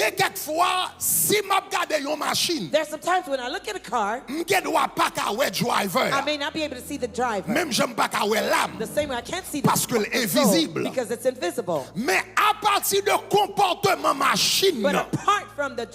quelquefois, si m'a regardé une machine, there's sometimes when I look at a car, m'ge doit pas ka wè driver. I may not be able to see the driver. Même j'aime pas ka wè l'âme. The same way I can't see the Parce que the soul invisible. because it's invisible. Mais à partir de comportement machine, But apart from the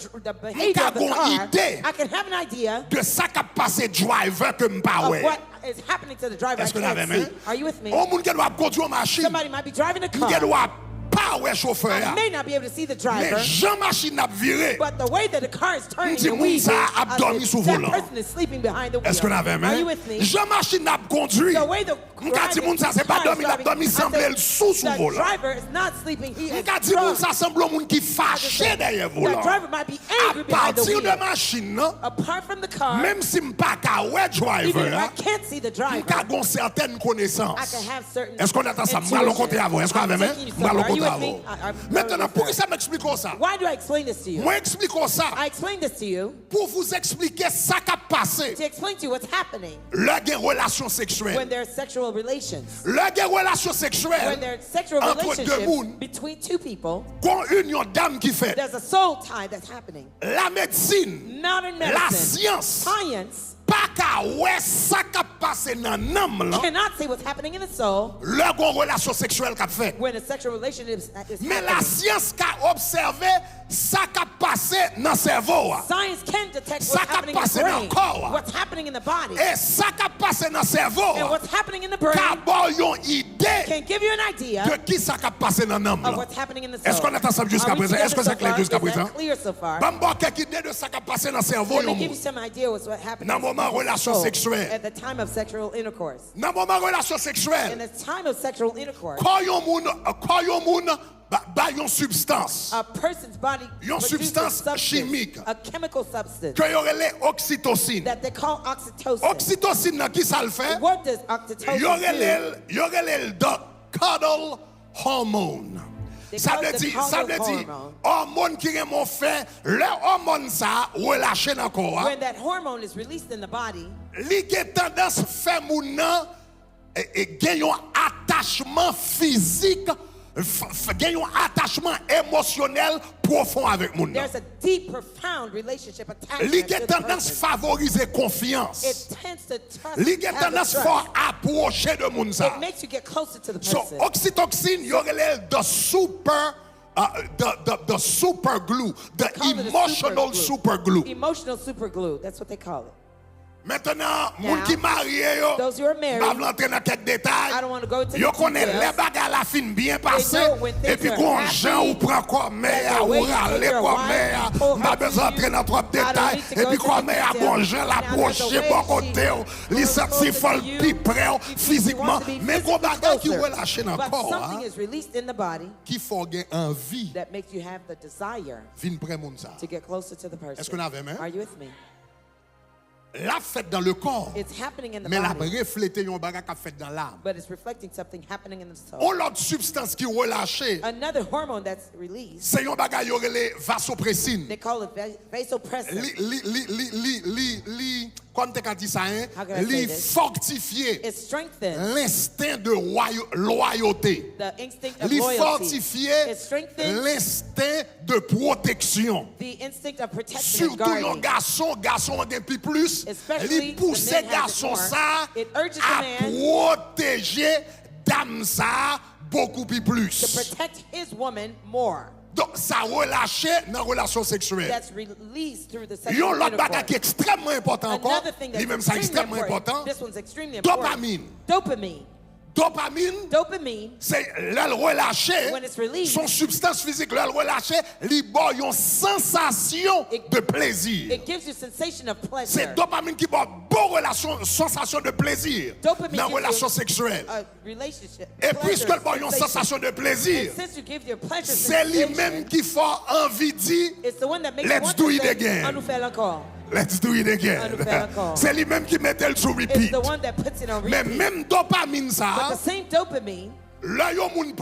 behavior of the gon car, idée I can have an idea de ça qu'a passé driver que m'pa of wè. what is happening to the driver I Est-ce qu'on a can't même? see. Are you with me? On moun qui doit conduire une machine, Somebody might be driving a m'ge car. doit pas wè chauffeur. I may not be able to see the Mais driver, Jean machine a viré. but the way that the car is turning M'di and moun weaving, sa ap dormi sous that volant. person is sleeping behind the wheel. Est-ce qu'on a même? Are you with me? Jean machine a conduit. The way the M'ka di moun sa c'est pas dormi, la dormi semble le sous the volant. driver is not sleeping, he is M'ka di moun drunk. sa semble moun qui fâché derrière The volant. driver might be À angry behind the partir de wheel. machine, non? Apart from the car, Même si m'pa ka wè even if I driver, can't see the driver, m'ka gon certaine I connaissance. can have certain Est-ce qu'on attend ça? intuition. M'allons compter avant. Est-ce qu'on I'm avait même? taking you M'allons somewhere. Are you compter with me? avant. I'm Maintenant, very pour qui listening. ça m'explique ça? Why do I explain this to you? Moi, explique ça. I explain this to you Pour vous expliquer ça qui a passé. to explain to you what's happening Là, il y a une relation when sexuelle. there's sexual relations. Là, il y a une relation When sexuelle. there's sexual Entre deux relationship mondes. between two people, Qu'on union d'âme qui fait. there's a soul tie that's happening. La médecine, Modern la medicine, science, science pas qu'à ouais ça qui a passé dans l'âme là. cannot see what's happening in the soul Là, il y a une relation sexuelle qui a fait. when a sexual relationship is Mais la happening. science qui a observé ça qui a passé dans le cerveau. Science can detect Ça what's happening in passe the dans le brain, corps. what's happening in the body, Et ça qui a passé dans le cerveau. and what's happening in the brain D'abord, une idée can give you an idea de qui ça qui a passé dans l'âme of là. what's happening in the soul. Est-ce qu'on est ensemble jusqu'à Are we présent? Est-ce que together c'est clair so jusqu'à far? Is that présent? clear so far? Bon, quelques idées de ça qui a passé dans le cerveau. Let me give you some idea what's what happened Dans le moment relation sexuelle. at the time of sexual intercourse. Dans le moment relation In sexuelle, the time of sexual intercourse, quand yon moun ba yon substance, a person's body Yon produces substance a substance, chimique. a chemical substance que yon rele oxytocine. that they call oxytocin. Oxytocine nan ki sa l fè? What does oxytocin Yon do? rele l the cuddle hormone. They Ça call veut it the dire, ça veut cuddle dire, hormone. hormone qui remon fè, le hormone sa relâché nan korps, When that hormone is released in the body, li gen tendance fè moun nan gen yon attachement physique, gen yon attachement émotionnel profond avec moun nan. there's a deep, profound relationship Li attachment to gen the tendance person. favoriser confiance. It tends to trust. Li gen have a tendance trust. fò approcher de moun sa. It makes you get closer to the So person. oxytocin yo rele the super the super glue, the Call it a emotional super glue. Emotional super glue. That's what they call it. Maintenant, moun Now, ki marié yo, those who are married, pa v'lantrer nan quelques détails. I don't want to go into Yo the connaît details. les bagarres la fin bien passé know when things et puis are qu'on happy, Jean ou prend comme mère the ou way you take râler your comme wife, mère pull her m'a to besoin you. d'entrer dans trop de I don't détails need to et go puis to comme the mère details. bon Jean Now, there's a l'approcher way bon she côté li goes senti closer fol to you. pi près She physiquement wants to be mais gon physically bagage qui closer. relâché dans But corps something is released in the body qui faut gen envie that makes you have the desire vinn près moun ça. to get closer to the Est-ce person. qu'on avait même? Are you with me? la fête dans le corps, It's happening in the mais la body, refléter yon bagay qui fait dans l'âme. but it's reflecting something happening in the soul. On l'autre substance qui relâchée, Another hormone that's released, c'est yon bagay yon relé vasopressine. they call it vasopressin. Comme tu as dit ça, hein, How can I say li this? fortifier It strengthens l'instinct de loyauté. the instinct of Li loyalty. fortifier It strengthens l'instinct de protection. the instinct of protection and Surtout nos guarding. garçons gen pi plus, Especially li the pousse men has it garçon more. ça It urges the à man protéger dame ça beaucoup to plus. protect his woman more. Donc ça relâché dans relation sexuelle. That's released through the Yon sexual l'autre bagage qui est intercourse. extrêmement important encore, Another thing that's lui-même ça extrêmement extremely important. important. This one's extremely important. Dopamine. Dopamine. Dopamine, C'est l'elle relâché, when it's released, son substance physique, l'elle relâché, li bo yon sensation de plaisir. it gives you sensation of pleasure. C'est dopamine qui bo bon relation, sensation de plaisir Dopamine dans gives relation you sexuelle. a relationship. Et pleasure puisque le bon yon sensation. sensation de plaisir, And since you give your pleasure c'est lui-même sensation, qui fait envie de dire, it's the one that makes let's you want do to it say, again. "On nous fait encore." let's do it again. On nous fait encore. C'est lui-même qui met elle sur It's repeat. the one that puts it on Mais repeat. même dopamine But ça, the same dopamine, là yon moun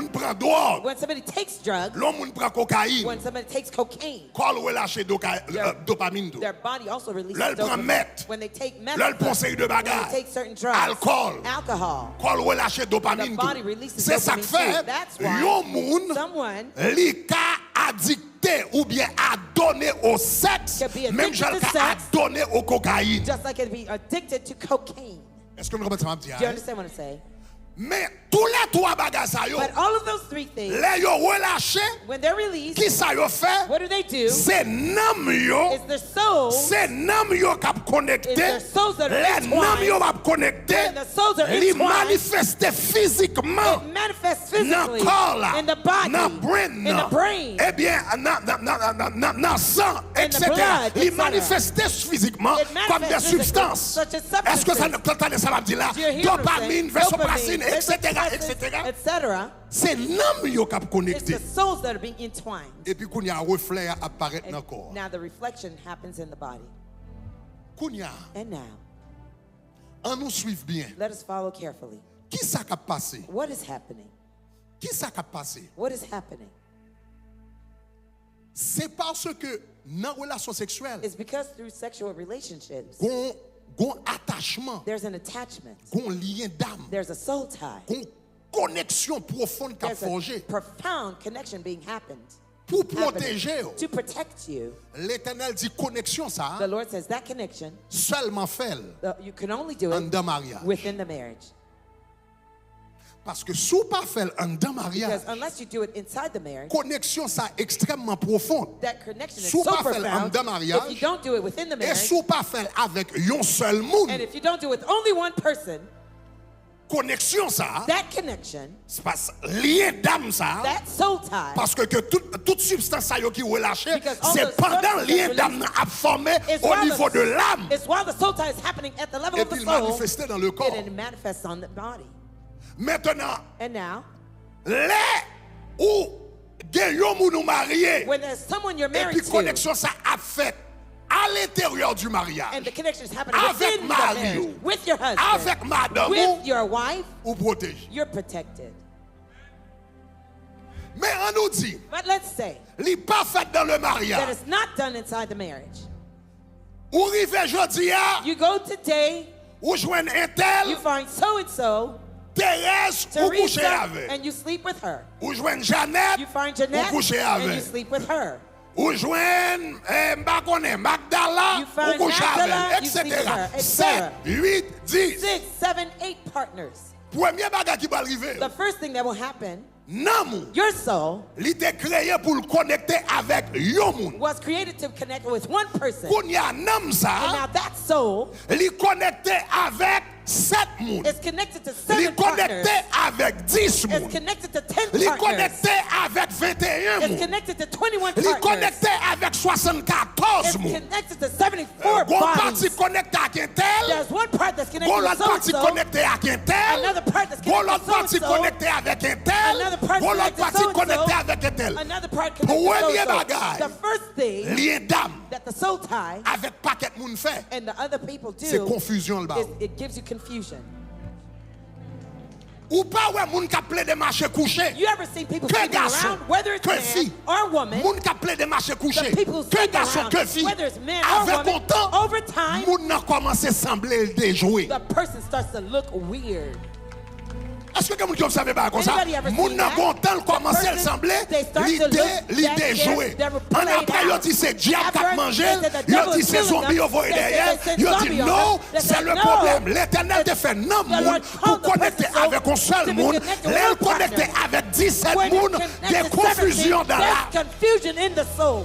prend drogue, when somebody takes drugs, l'on moun prend cocaïne, when somebody takes cocaine, quand relâché dopamine. their body also releases Là, elle prend dopamine. meth. When they take meth, Là, elle prend série de when bagages. they take certain drugs, Alcool. alcohol, Quand relâché dopamine. The body releases C'est ça que dopamine fait, too. That's why yon moun, someone li ka addicté ou bien adonné au sexe, Can be même addicted j'en to ka sex. adonné au cocaïne. just like it be addicted to cocaine. Est-ce que vous comprenez ce que je veux Do you dire? understand what I'm saying? Mais tous les trois bagages ça yo, But all of those three things, les yo relâché, when they're released, qui ça yo fait? what do? C'est nam yo. It's their soul. C'est nam yo kap connecté. It's their souls that are Les nam entwined. yo kap connecté. When the souls are Li entwined, manifeste physiquement. It manifests Nan physically corps la, in the body, nan brain in nan. the brain. Eh bien, nan sang, In the etc. blood, Il etc. manifeste physiquement It manifests comme des physically, substances. such as substances. Est-ce que ça ne t'entendez ça m'a dit là? Do you hear what I'm Dopamine, saying? vasopressine, Dopamine, etc. vasopressin, etc. C'est l'âme yo kap It's connecté. the souls that are being entwined. Et puis qu'on y a un reflet apparaît dans le And corps. now the reflection happens in the body. Qu'on y a, And now, on nous suive bien. let us follow carefully. Qui ça qu'a passé? What is happening? Qui ça qu'a passé? What is happening? C'est parce que dans la relation sexuelle, It's because through sexual relationships, gon attachement, there's an attachment. gon lien d'âme, There's a soul tie. gon connexion profonde qu'a There's a forgé profound connection being happened. pour happening protéger. to protect you. L'Éternel dit connexion ça The Lord says that connection, seulement fait you can only do en it dans mariage. within the marriage. Parce que si vous pas fait en dans mariage, Because unless you do it inside the marriage, connexion ça extrêmement profonde. that connection is Si vous so pas fait en profound. dans mariage, If you don't do it within the et marriage, si vous pas fait avec un seul monde, and if you don't do it with only one person, connexion ça, that connection, c'est pas lien d'âme ça. that soul tie, Parce que toute substance ça yo qui relâché, Because all c'est those pendant substances lien released d'âme a formé is au while niveau de l'âme. it's while the soul tie is happening at the level Et of puis the il soul, manifesté dans le corps. and it manifests on the body. Maintenant, And now, les où gen yon moun ou marié, when there's someone you're et married puis to, connexion ça a fait à l'intérieur du mariage, and the connection is happening Avec within the Mario. marriage, with your husband, avec madame with your wife, ou protège. you're protected. Mais on nous dit, But let's say li pas fait dans le that mariage. it's not done inside the marriage. Ou rive jodi a, You go today, ou joindre un tel, you find so and so, Thérèse, ou coucher Teresa, avec. and you sleep with her. Ou joindre Jeannette, You find ou Jeanette, coucher and you avec. sleep with her. Ou joindre Magdala, You find ou coucher Magdala, avec, you sleep with her, etc. 7, 8, 10. 6, 7, 8 partners. Premier bagage qui va arriver, The first thing that will happen, nan your soul li te créé pour le connecter avec yon moun. was created to connect with one person. Koun ya nam And sa, now that soul li connecté avec 7 moun. is connected to Li 7 partners. connecté avec 10 moun. It's connected to 10 Li partners. connecté avec 21 It's moun. connected to 21 Li partners. connecté avec 74 It's moun. connected to 74 Gon parti bodies. connecté à Quintel. There's one part that's connected Gon to l'autre parti so-and-so. connecté à Quintel. Another part that's Gon connected l'autre to parti so-and-so. connecté avec Quintel. Another part Gon l'autre connected to parti so-and-so. connecté avec Quintel. Another part connected Premier to so-and-so. bagay. The first thing Lien d'âme that the soul tie avec paquet moun fait. and the other people C'est do confusion le bas. is it gives you confusion. Ou pas ouais moun ka ple de marché couché. You ever seen people Que sleeping garçon, around, whether it's que man fille. or woman, Moun ka ple de marché couché. the people Que sleeping garçon, around, que fille. whether it's man or Avec woman, mon temps, over time, moun nan commencé sembler le déjouer. the person starts to look weird. Est-ce que quelqu'un qui observe pas comme ça? Anybody ever Moun seen nan that? bon temps commencé The à person, sembler they start to l'idée look l'idée that jouer. they're En played après yo out. dit c'est diable qui a After, mangé, they said the yo devil dit is c'est killing zombie them. yo voye They said derrière, they sent yo dit zombie on non, them. They c'est said le no. problème. L'Éternel te fait non The moun Lord pour called the connecter person avec un seul to be moun, connected with l'air one partner. connecté avec 17 When moun, you're il y a connected confusion 17, dans l'âme. there's confusion in the soul.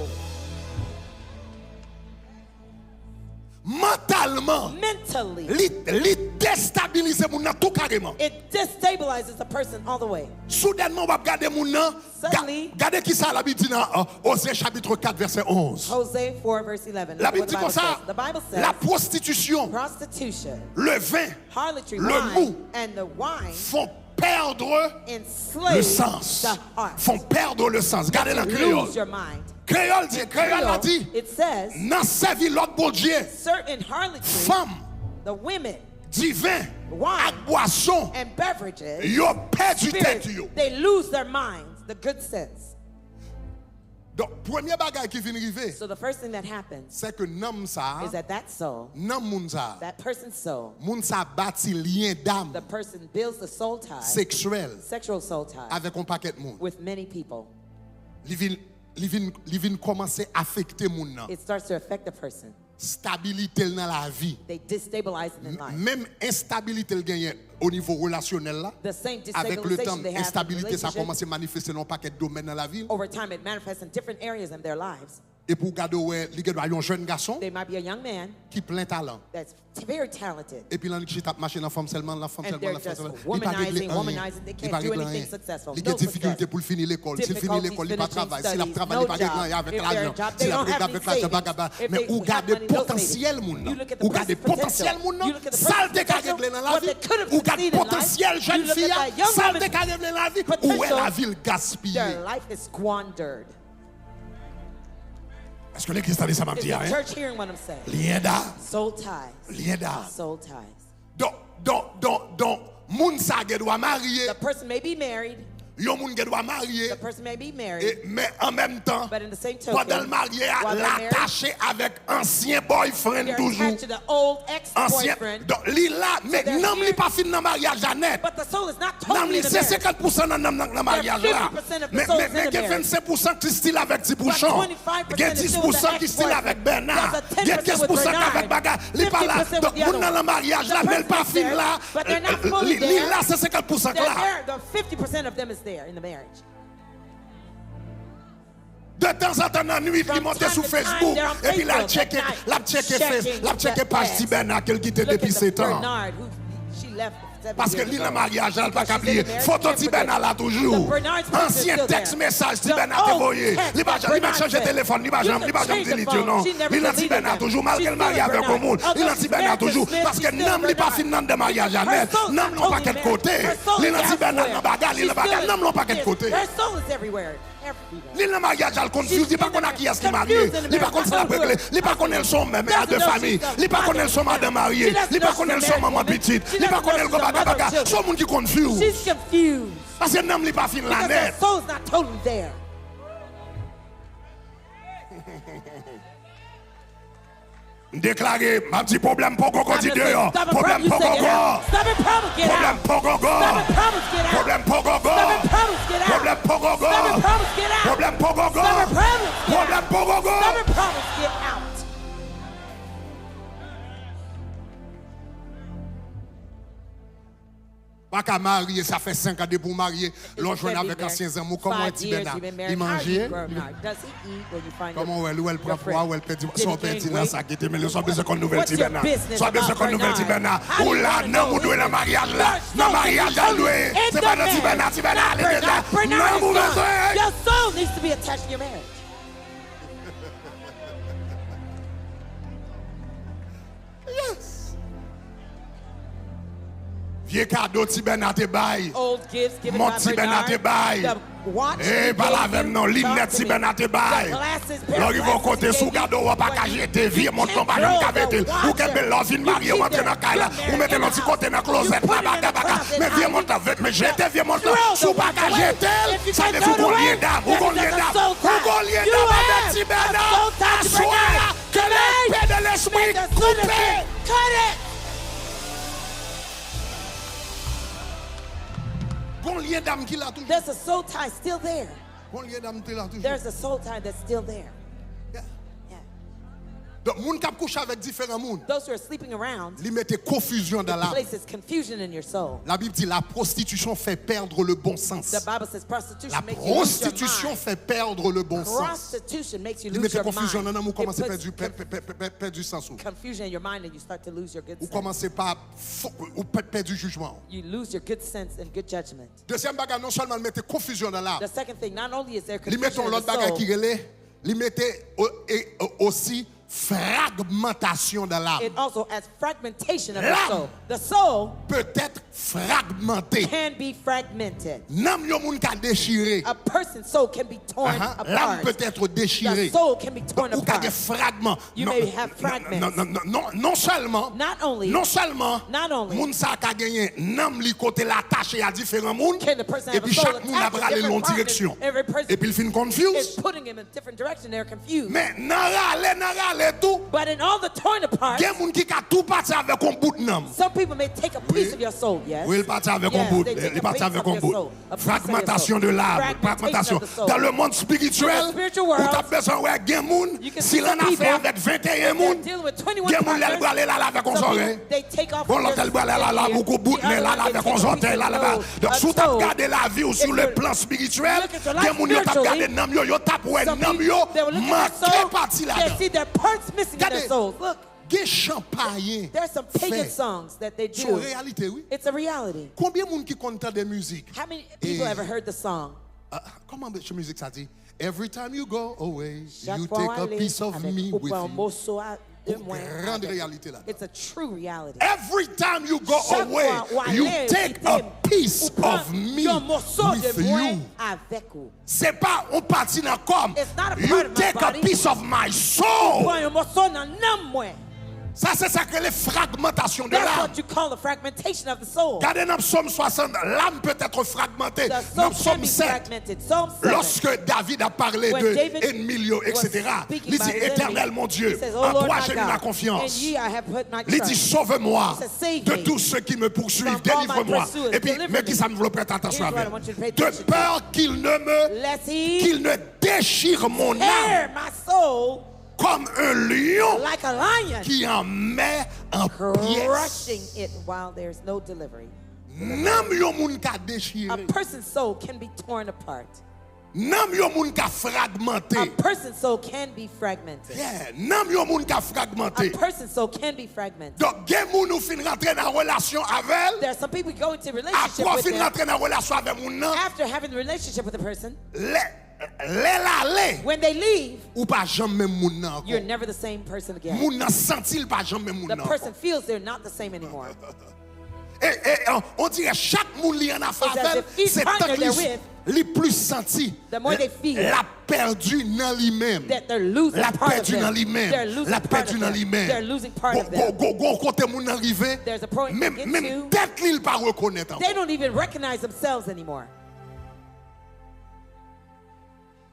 Mentalement, Mentally, li déstabiliser moun nan tout carrément. it destabilizes the person all the way. Soudainement, on va regarder moun nan, Suddenly- regardez qui ça la Bible dit dans Osée chapitre 4 verset 11. Hosea 4 verse 11. La Look Bible what dit the comme Bible ça, says. The Bible says la prostitution, prostitution, le vin harlotry, le wine, mou and the wine font perdre enslave le sens. the heart. Font perdre le sens. Regardez dans You créole. lose your mind. Créole dit, créole a dit, It says nan servi l'autre bon Dieu, certain harlotry, femme, the women divin, Wine. ak boisson, and beverages, yo perdu tête spirits, yo. they lose their minds, the good sense. Donc, premier bagay qui vient arriver, So the first thing that happens c'est que nam sa, is that soul, nan moun sa, that person's soul, moun sa bâti lien d'âme the person builds the soul tie, sexuel sexual soul tie, avec un paquet de moun. with many people. Li vin commencer à affecter moun nan. It starts to affect the person. Stabilité dans la vie. They destabilize them in life. Même instabilité le gagne au niveau relationnel là. The same Avec le temps, destabilization they have in instabilité ça relationship, commence à manifester dans un paquet de domaines dans la vie. over time it manifests in different areas in their lives. Et pour garder ouais, li gen un jeune garçon They might be a young man qui plein talent. that's very talented, Et puis là qui tape machine en femme seulement, la femme and seulement, they're la femme just seulement. Il pas régler womanizing, they Il can't pas do régler anything rien. successful. Il No a des difficultés success. pour finir l'école. S'il finit l'école, il pas Difficulties travail. S'il a finishing travail, il pas studies, régler rien avec no job. l'argent. If they're a job, S'il they a don't régler have avec any l'argent, savings. If mais they ou have garder money, no potentiel savings. moun You nan. look at the Ou garder person's potentiel moun nan. You look at the Salte person's ka potential, régler dans la what vie. they could have Ou garder succeeded in life. potentiel jeune You look fille. at that young Salte woman, ka régler dans la vie. Ou est potential, la ville gaspillée. their life is squandered. Est-ce que l'église a dit ça m'a Is dit the hein? church hearing what I'm saying? Lien d'âme. Soul ties. Lien d'âme. Soul ties. Donc, moun sa ge doit marier. The person may be married. Yon moun ge doit marier. The person may be married. Mais en même temps, But in the same token, pendant le marié, while they're married, l'attaché avec ancien boyfriend they're toujours. attached to the old Ancien. ex-boyfriend. Donc, li là, mais they're nam li here. pas fin dans mariage net. But the soul is not Nam totally li in the c'est marriage. 50% dans mariage là. 50% of the Mais soul is in the que marriage. 25% qui style avec 10 But bouchons. 25% Il y a is still with 10% the qui style ex-boyfriend. avec Bernard. There's a Il y a 10% 15% with avec Baga. Bernard. Li pas là. 50% Donc, with the moun other dans le one. mariage là, The mais pas person is fin there, là. but they're not fully Li there. là, c'est 50% They're là. there. The 50% of them is there in the marriage. De temps en temps, dans la nuit, il monte time sur to time, Facebook. they're on Et puis, Facebook la checké at page night, Tibena qu'elle quittait Look depuis at the 7 ans. Bernard who she left 7 Parce que years l'île ago. de mariage, elle n'a pas Because qu'à she's in oublier. the marriage, Photo can't forget. Tibena là The toujours. Bernard's picture is Ancien still texte there. message The Tibena old te voyé. text Il va that Bernard changer said. téléphone, il va You jamais can change dire the Dieu phone. non. She never Il a deleted Tibena them. toujours, malgré She's le mariage still a avec le monde. Bernard. Il a Although Tibena she's toujours. married to Parce que Smith, nam li pas Bernard. fin nan de mariage à Her net. soul's Nam not l'on pas totally quel côté. married. Her soul L'île is de Tibena everywhere. nan bagarre, l'île de She's bagarre. still Nam l'on pas quel in- côté. Her soul is everywhere. Everywhere. L'île de mariage, elle confuse. She's Il pas in qu'on a the qui est-ce qui marriage. marié. Confused in the Il pas qu'on marriage. se la régler. Il pas qu'on est son mère Doesn't de know famille. she's Il pas qu'on mother est son of madame family. mariée. She doesn't Il pas know qu'on she's est a son married maman woman. petite. She Il pas doesn't qu'on est know le she's a baga mother of baga. children. Son monde qui confuse. She's confused Parce que nam li pas fin la because her net. soul's not totally there. Déclaré, ma petit problème pour qu'on I'm just continue. saying, stubborn Problème problems, pour you say, qu'on get out. Stubborn problems, get Problème out. pour qu'on Stubborn problems, get out. Problème pour qu'on Stubborn problems, get out. Problème pour qu'on Stubborn problems, get out. Problème pour qu'on Stubborn problems, get Problème out. pour qu'on Stubborn problems, get out. Pas qu'à marier, ça fait 5 ans de pour marier. L'on joue avec anciens amours. Comment est-il Bernard? Il mangeait. Comment elle prend poids, ou elle perd son petit dans sa guité, mais le soit besoin qu'on nouvelle petit Bernard. Soit besoin qu'on nouvelle petit Bernard. Ou là, non, vous douez le mariage là. Non, mariage à louer. C'est pas notre petit Bernard, petit Bernard, elle est déjà. Non, vous besoin. Your soul needs to be attached to your marriage. Vieux cadeau ti ben a te bail. Old gifts given Mon by ti ben a te bail. Bernard. The watch Eh, he pas la gave même you, non, talk l'innet to ti me. ben a te bail. The glasses, pair of Lors il va glasses côté he sous gave cadeau, you, ou pas but qu'à you- jeter, vieux you mon can't ton pas throw jamais the qu'avec watch. ou qu'elle l'en fin You marié, ou keep entrer it dans caille, in ou mettez the dans petit côté dans house. closet, You put là, it in the baga, closet, mais vieux hide mon it. temps, mais jeter, vieux mon temps, Throw the sous pas watch qu'à away. jeter, If you ça can't veut throw dire it qu'on away, lien d'âme, ou then qu'on it's lien a d'âme, soul ou tie. qu'on lien You d'âme have avec ti a Bernard, soul tie to assoir, break. que l'épée de Make l'esprit the son of coupée. it. Cut it. Bon lien d'âme qui l'a toujours. There's a soul tie still there. Bon lien d'âme qui l'a toujours. There's a soul tie that's still there. Yeah. Yeah. Donc, moun k'ap couche avec différents moun, Those who are sleeping around, li mette confusion dans l'âme. places confusion in your soul. La Bible dit la prostitution fait perdre le bon sens. The Bible says prostitution La makes you lose your prostitution mind. fait perdre le bon sens. Prostitution makes you Li lose mette your confusion dans mind. l'âme ou It commence à puts perdre du sens. confusion in your mind and you start to lose your good Ou sense. commencez par ou perdre du jugement. You lose your good sense and good judgment. Deuxième bagage, non seulement mette confusion dans l'âme, The second thing, not only is there li mette confusion in l'autre the bagage qui soul, relait, li mette aussi fragmentation dans l'âme. it also has fragmentation of the L'âme. soul. The soul Peut être fragmenté. can be fragmented. Nam yo moun ka déchiré. A person's soul can be torn L'âme apart. peut être déchirée. The soul can be torn Ou ka apart. des fragments. You may have fragments. Non seulement, Not only moun sa ka genyen nam li kote l'attaché à différents moun, can the person et have a puis soul chaque moun a attached to bralé different l'on partners. direction. Every person Et puis il fin is confuse. putting him in a different direction. They're confused. Mais nan rale tout, But in all the torn apart, gen moun ki ka tout parti avec un bout de nam. some people may take a piece Oui. of your soul, yes? Oui, il partit avec un Yes, bout. they take Il a partit piece avec of un your bout. soul, a piece of your Fragmentation soul. de l'âme. Fragmentation Fragmentation. of the soul. Dans le monde spirituel, In the spiritual où world, t'as besoin de gen moun, you can si see l'on some a fait people, avec 21 they're moun, dealing with 21 gen moun lèl partners. bralé là avec Some on people, oreille. they take off Bon, their l'autre bralé là ear. beaucoup bout The mais other là one, they avec take on a piece orteil of là là. the Donc toe. sous A t'as toe. regardé la vie ou sur If le you plan spirituel, look at your life gen moun yo t'a spiritually, regardé nam yo tap ouais Some nam people, yo they will look at their manqué soul, parti là. they see their parts missing in their Regardez. souls. Look, Gen champagne. there's some pagan fait. songs that they C'est do. une réalité, oui. It's a reality. Combien de monde qui compte des musiques? How many people Eh, ever heard the song? Comment cette musique ça dit? Every time you go away, Chaque you fois take a aller piece of avec me au with point you. morceau de moi Grande avec. réalité là. It's a true reality. Every time you go Chaque away, fois où you aller, take tu a t'aimes, piece ou prends of me un morceau with de moi you. avec vous. C'est pas on partit dans comme. It's not a part You of my take a body. piece of my soul. Prends un morceau dans l'âme moi. Ça c'est ça que les fragmentations de That's l'âme. what you call the fragmentation of the soul. Regardez dans Psaume 60, l'âme peut être fragmentée. The Dans soul can Psaume be 7, fragmented. Psalm 7. lorsque David a parlé When de David ennemis, etc., was speaking il by dit his Éternel enemy, mon Dieu, he says, "O en Lord toi my j'ai mis ma God, confiance. in ye I have put my Il dit trust." sauve-moi He says, "Save de me tous ceux qui me poursuivent, from all my délivre-moi. pursuers, Et puis, deliver mais qui me. ça me veut prêter attention Here's what I avec. want you to pay De attention to. peur qu'il ne déchire mon âme Tear my soul comme un lion like a lion, qui en met en pièces. crushing it while there's no delivery. Nam yo moun ka A déchiré. person's soul can be torn apart. Nam yo moun ka A fragmenté. person's soul can be fragmented. Yeah, nam yo moun ka A fragmenté. person's soul can be fragmented. Donc, gen moun ou fin rentre dans relation avec There are some people who go into elle, relationship après with fin them rentre dans relation avec moun nan, after having the relationship with the person. l'elle When they leave, ou pas jamais moun nan. you're never the same person again. Moun nan sentil pas jamais moun The nan. person feels they're not the same anymore. On dirait chaque moun li en a fait It's as avec, if each c'est partner tant they're li with, li plus senti. the more they feel La perdu dans lui-même. that they're losing La part of perdu dans them. lui-même. They're losing La part perdu of dans them. lui-même. They're losing part of them. Gon côté moun arrivé, There's a point même they get même to. tête li pas reconnaître. They don't even recognize themselves anymore.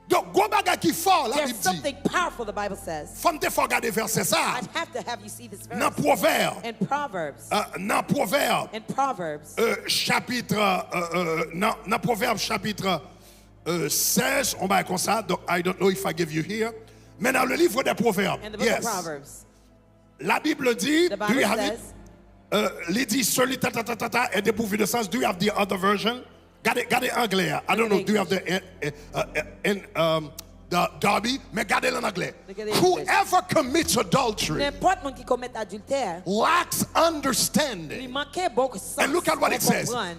Donc gon bagay qui fort la There's Bible dit. something powerful, the Bible says. Femme te faut regarder verset ça. I'd have to have you see this Dans verse. Proverbe. In Proverbs. Dans Proverbe. In Proverbs. Chapitre dans Proverbe chapitre 16, on va comme ça. Donc I don't know if I give you here. Mais dans le livre des Proverbes. In the book Yes. of Proverbs. La Bible dit, The do you Bible have it? says, Il dit celui est dépourvu de sens. Do you have the other version? Gardez anglais. I don't know. Do you have the Darby? Mais gardez l'anglais. Look at the Whoever commits adultery n'importe monde qui commet adultère, lacks lui understanding. manquait beaucoup de sens. And look at what it pour says. comprendre.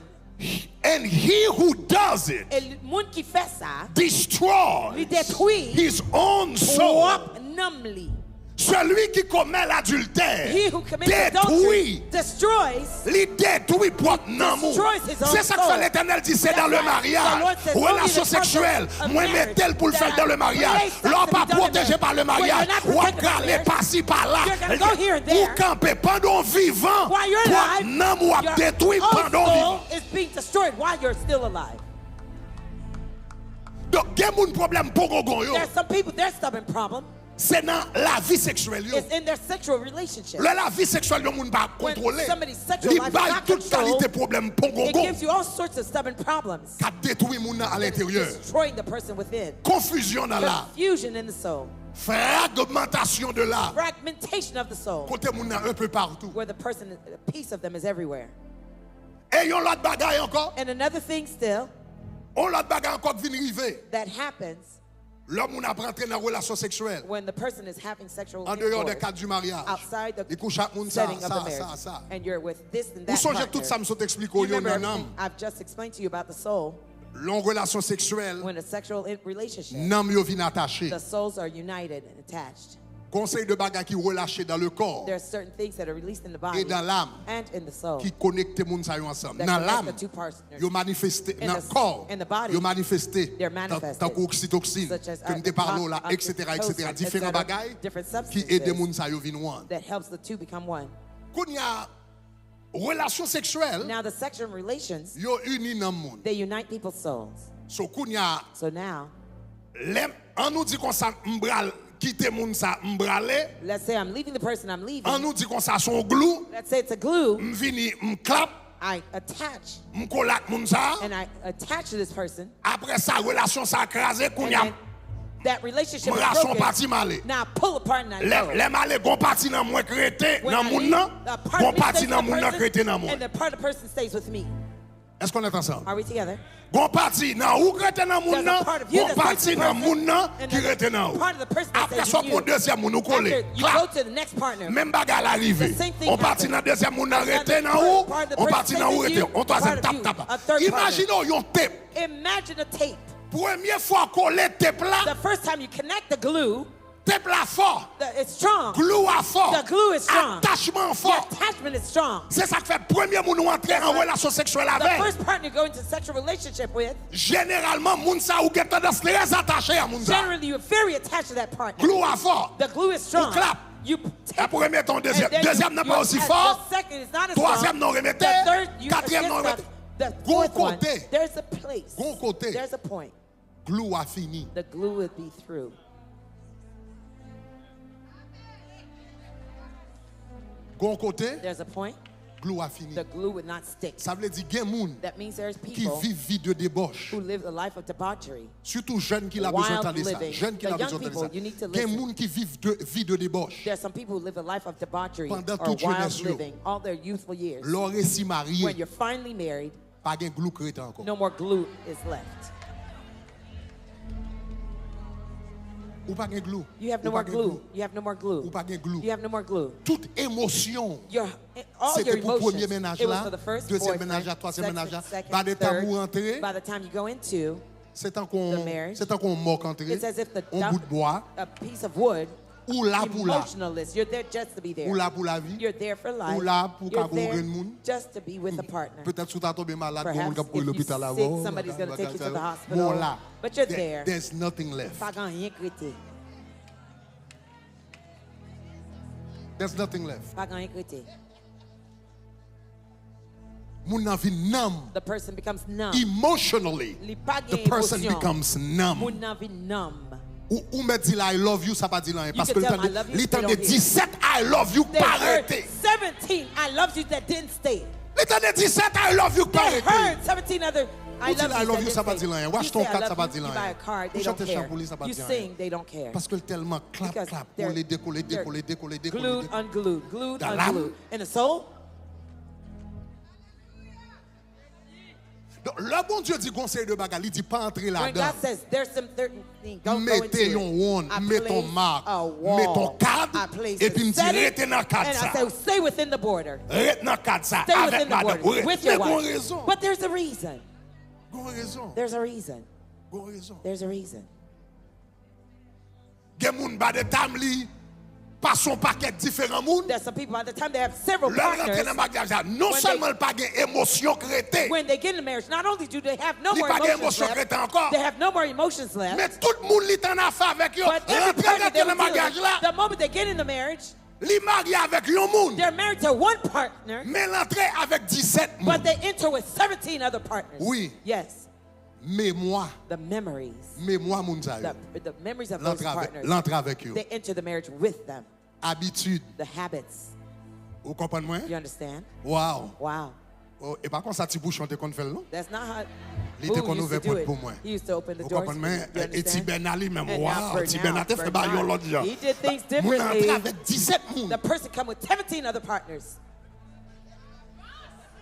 And he who does it Et le monde qui fait ça, destroys lui détruit his own soul. propre numbly. Celui qui commet l'adultère He who commits adultery détruit. destroys. Il détruit propre amour. C'est ça que fait l'Éternel dit, c'est dans le mariage. Relation sexuelle. Moi, mettez-le pour le faire dans le mariage. L'on pas protégé par le mariage. Ou aller par-ci par-là. Ou camper pendant vivant. Propre amour détruit pendant vivant. Is being destroyed while you're still alive. Donc, il y a un problème pour yo. There's some people, their stubborn problem C'est dans la vie sexuelle. is in their sexual relationship. La vie sexuelle, le monde pas When contrôler. somebody's sexual Il life is baille not toute controlled, qualité problème pour it gives you all sorts of stubborn problems. Qui détruit moun à l'intérieur. Destroying the person within. Confusion dans l'âme. Confusion in the soul. Fragmentation de l'âme. Fragmentation of the soul. Côté moun un peu partout. Where the person, a piece of them is everywhere. Et yon l'autre bagaille encore. And another thing still On l'autre bagaille encore qui vient arriver. that happens L'homme on a rentré dans la relation sexuelle. when the person is having sexual En dehors des intercourse cadres du mariage. outside the Il couche avec moun ça, setting of the marriage. ça. And you're with this and Vous that songez partner. tout ça me saute explique You au remember yon everything nam. I've just explained to you about the soul. Long relation sexuelle. When a sexual relationship, Nam yo vin attaché. the souls are united and attached. Conseil de bagaille qui relâché dans le corps. There are certain things that are released in the body Et dans l'âme. and in the soul Qui connecte moun sa yo ensemble. that Dans connect l'âme. the two partners. Yo manifesté In dans the- le corps. in the body, Yo manifesté. they're manifested. Tant qu'oxytocine. Such as, Que m'te parlé là, etc. oxytocin, Différents etc. bagailles Different qui substances aident moun sa yo vin one. that helps the two become one. Quand y a relation sexuelle, Now the sexual relations, yo uni nan moun. they unite people's souls. So quand y a So now, on nous dit qu'on ça m'bral quitter moun sa m'bralé, let's say I'm leaving the person I'm leaving. on nous dit qu'on ça son glou, Let's say it's a glue. m'vini m'clap, I attach m'kolak moun sa. and I attach to this person. Après ça relation ça crasé qu'on And y a then that relationship is relation broken. parti malé. Now I pull apart and I go. Les malé gon parti nan moi crété When nan I moun leave, nan, a part gon of me parti stays nan with the moun nan person, crété nan moi. and the part of the person stays with me. Est-ce qu'on est ensemble? Are we together? Gon parti nan ou crété nan moun There's nan, a part of you gon that's parti with the nan person, moun nan and qui there's crété nan ou. part of the person that Après stays ça with pour you. deuxième moun ou After collé. you go to the next partner. Même bagarre arrivé. The same thing On parti happens. dans deuxième moun nan And arrêté the nan ou, part of the on person parti nan ou stays with arrêté. you, On troisième part of tap you, tap. a third Imaginez yon tape. Imagine a tape. Première fois collé tape là, The first time you connect the glue, tape là fort. it's strong. Glue à fort. The glue is strong. Attachement The fort. attachment is strong. C'est ça qui fait premier moun ou entrer en relation sexuelle The avec. first partner you go into sexual relationship with, Généralement moun sa ou get tendance très attaché à moun sa. generally you're very attached to that partner. Glue à fort. The glue is strong. Ou clap. You La première ton deuxième. and then Deuxième n'est you pas aussi attach. fort. The second is not as Troisième strong. non remettez. The third, you Quatrième non attach remettez. the fourth Gon one. côté. There's a place. Gon côté. There's a point. Glue a fini. The glue would be through. Gon côté. There's a point. Glue a fini. The glue would not stick. Ça veut dire gen moun That means there's qui people vivent vie de débauche. who live a life of debauchery. Surtout jeunes qui la besoin Wild d'entendre ça. living. Jeunes qui The la young besoin d'entendre people, you need to ça. Gen listen. moun qui vivent de vie de débauche. There's some people who live a life of debauchery Pendant or toute wild jeunesse, yo. living all their youthful years. Leur récit When marié, you're finally married, pas gen glue crété encore. no more glue is left. Ou pas gen glue. You have no Ou more pas gen glue. You have no more Ou glue. pas gen glue. You have no more glue. Toute émotion. All your C'était pour le premier emotions. ménage It was là, for the first deuxième boyfriend, ménage là, troisième ménage là. second, Par des temps third. pour entrer, By the time you go into, c'est tant the marriage, qu'on moque entrer, it's as if on bout de bois, a piece of wood, ou là pour là, emotionless. You're there just to be there. ou là pour la vie, You're there for life. ou là pour You're qu'à there gouverner moun. just to be with a partner. Peut-être sous ta tombé malade, Perhaps moun ka pou if you l'hôpital là. sick, somebody's gonna take you to the hospital. Bon là, But you're there. there's nothing left. Pas grand rien crété. There's nothing left. Pas grand rien crété. Moun nan vi numb. The person becomes numb. Emotionally, Li pa the gen person émotion. becomes numb. Moun nan vi numb. Ou me dit là I love you, ça pas dit là. Parce can que tell 'em I love you, le temps they de don't hear. 17 I love you They pas heard arrêté. 17 I love you that didn't stay. Le temps de 17 I love you pas They arrêté. heard 17 other I Ou dit love I you love that you, ça didn't pas dit stay. rien. You Watch ton say I carte, ça love pas you, dit you rien. buy a card, Ou they don't chante care. champouli, ça pas You dit rien. sing, they don't care. Parce que tellement clap Because clap, they're- coller décoller they're décoller décoller décoller. Glued, unglued, glued, Dans unglued. In the soul, Donc, le bon Dieu dit conseil de bagarre, il dit pas entrer when là-dedans. God says there's some certain thing, don't go Mettez into yon it. wand, I mets ton place marque, a mets ton wall. cadre, I place et puis a me dit setting, rete dans le cadre and I ça. say stay within the border. Rete dans le cadre ça, Stay avec within the madame. border with Mais your gon wife. raison. But there's a reason. Gon raison. There's a reason. Gon raison. There's a reason. Gen moun ba de tam li, Pas son paquet différents monde. There's some people by the time they have several Leur partners. rentrer dans mariage, non when seulement pas gain émotion créée, When they get in marriage, not only do they have no Li more pa gen emotions émotion left, créée encore. they have no more emotions left. mais tout le monde li en affaire avec yo. But every partner Rentrer they dans were mariage dealing là, with, the moment they get in the marriage, li marié avec yon monde. they're married to one partner, Mais l'entrée avec 17 but monde. they enter with 17 other partners. Oui. Yes. Mémoire The memories. moun sa yo. The memories of those partners. L'entrée avec yo. They enter the marriage with them. Habitude. The habits. Vous comprenez moi? You understand? Wow. Wow. Oh, et par contre ça ti bouchon te kon fait non? That's not how Il était Boo qu'on used ouvert to do porte it. pour moi. He used to open the Vous doors. comprenez? You Et Ti understand? Bernali même, And now wow, Ti Bernal te fait ba yon l'autre genre. He did things Moun differently. entré avec 17 moun. The person come with 17 other partners.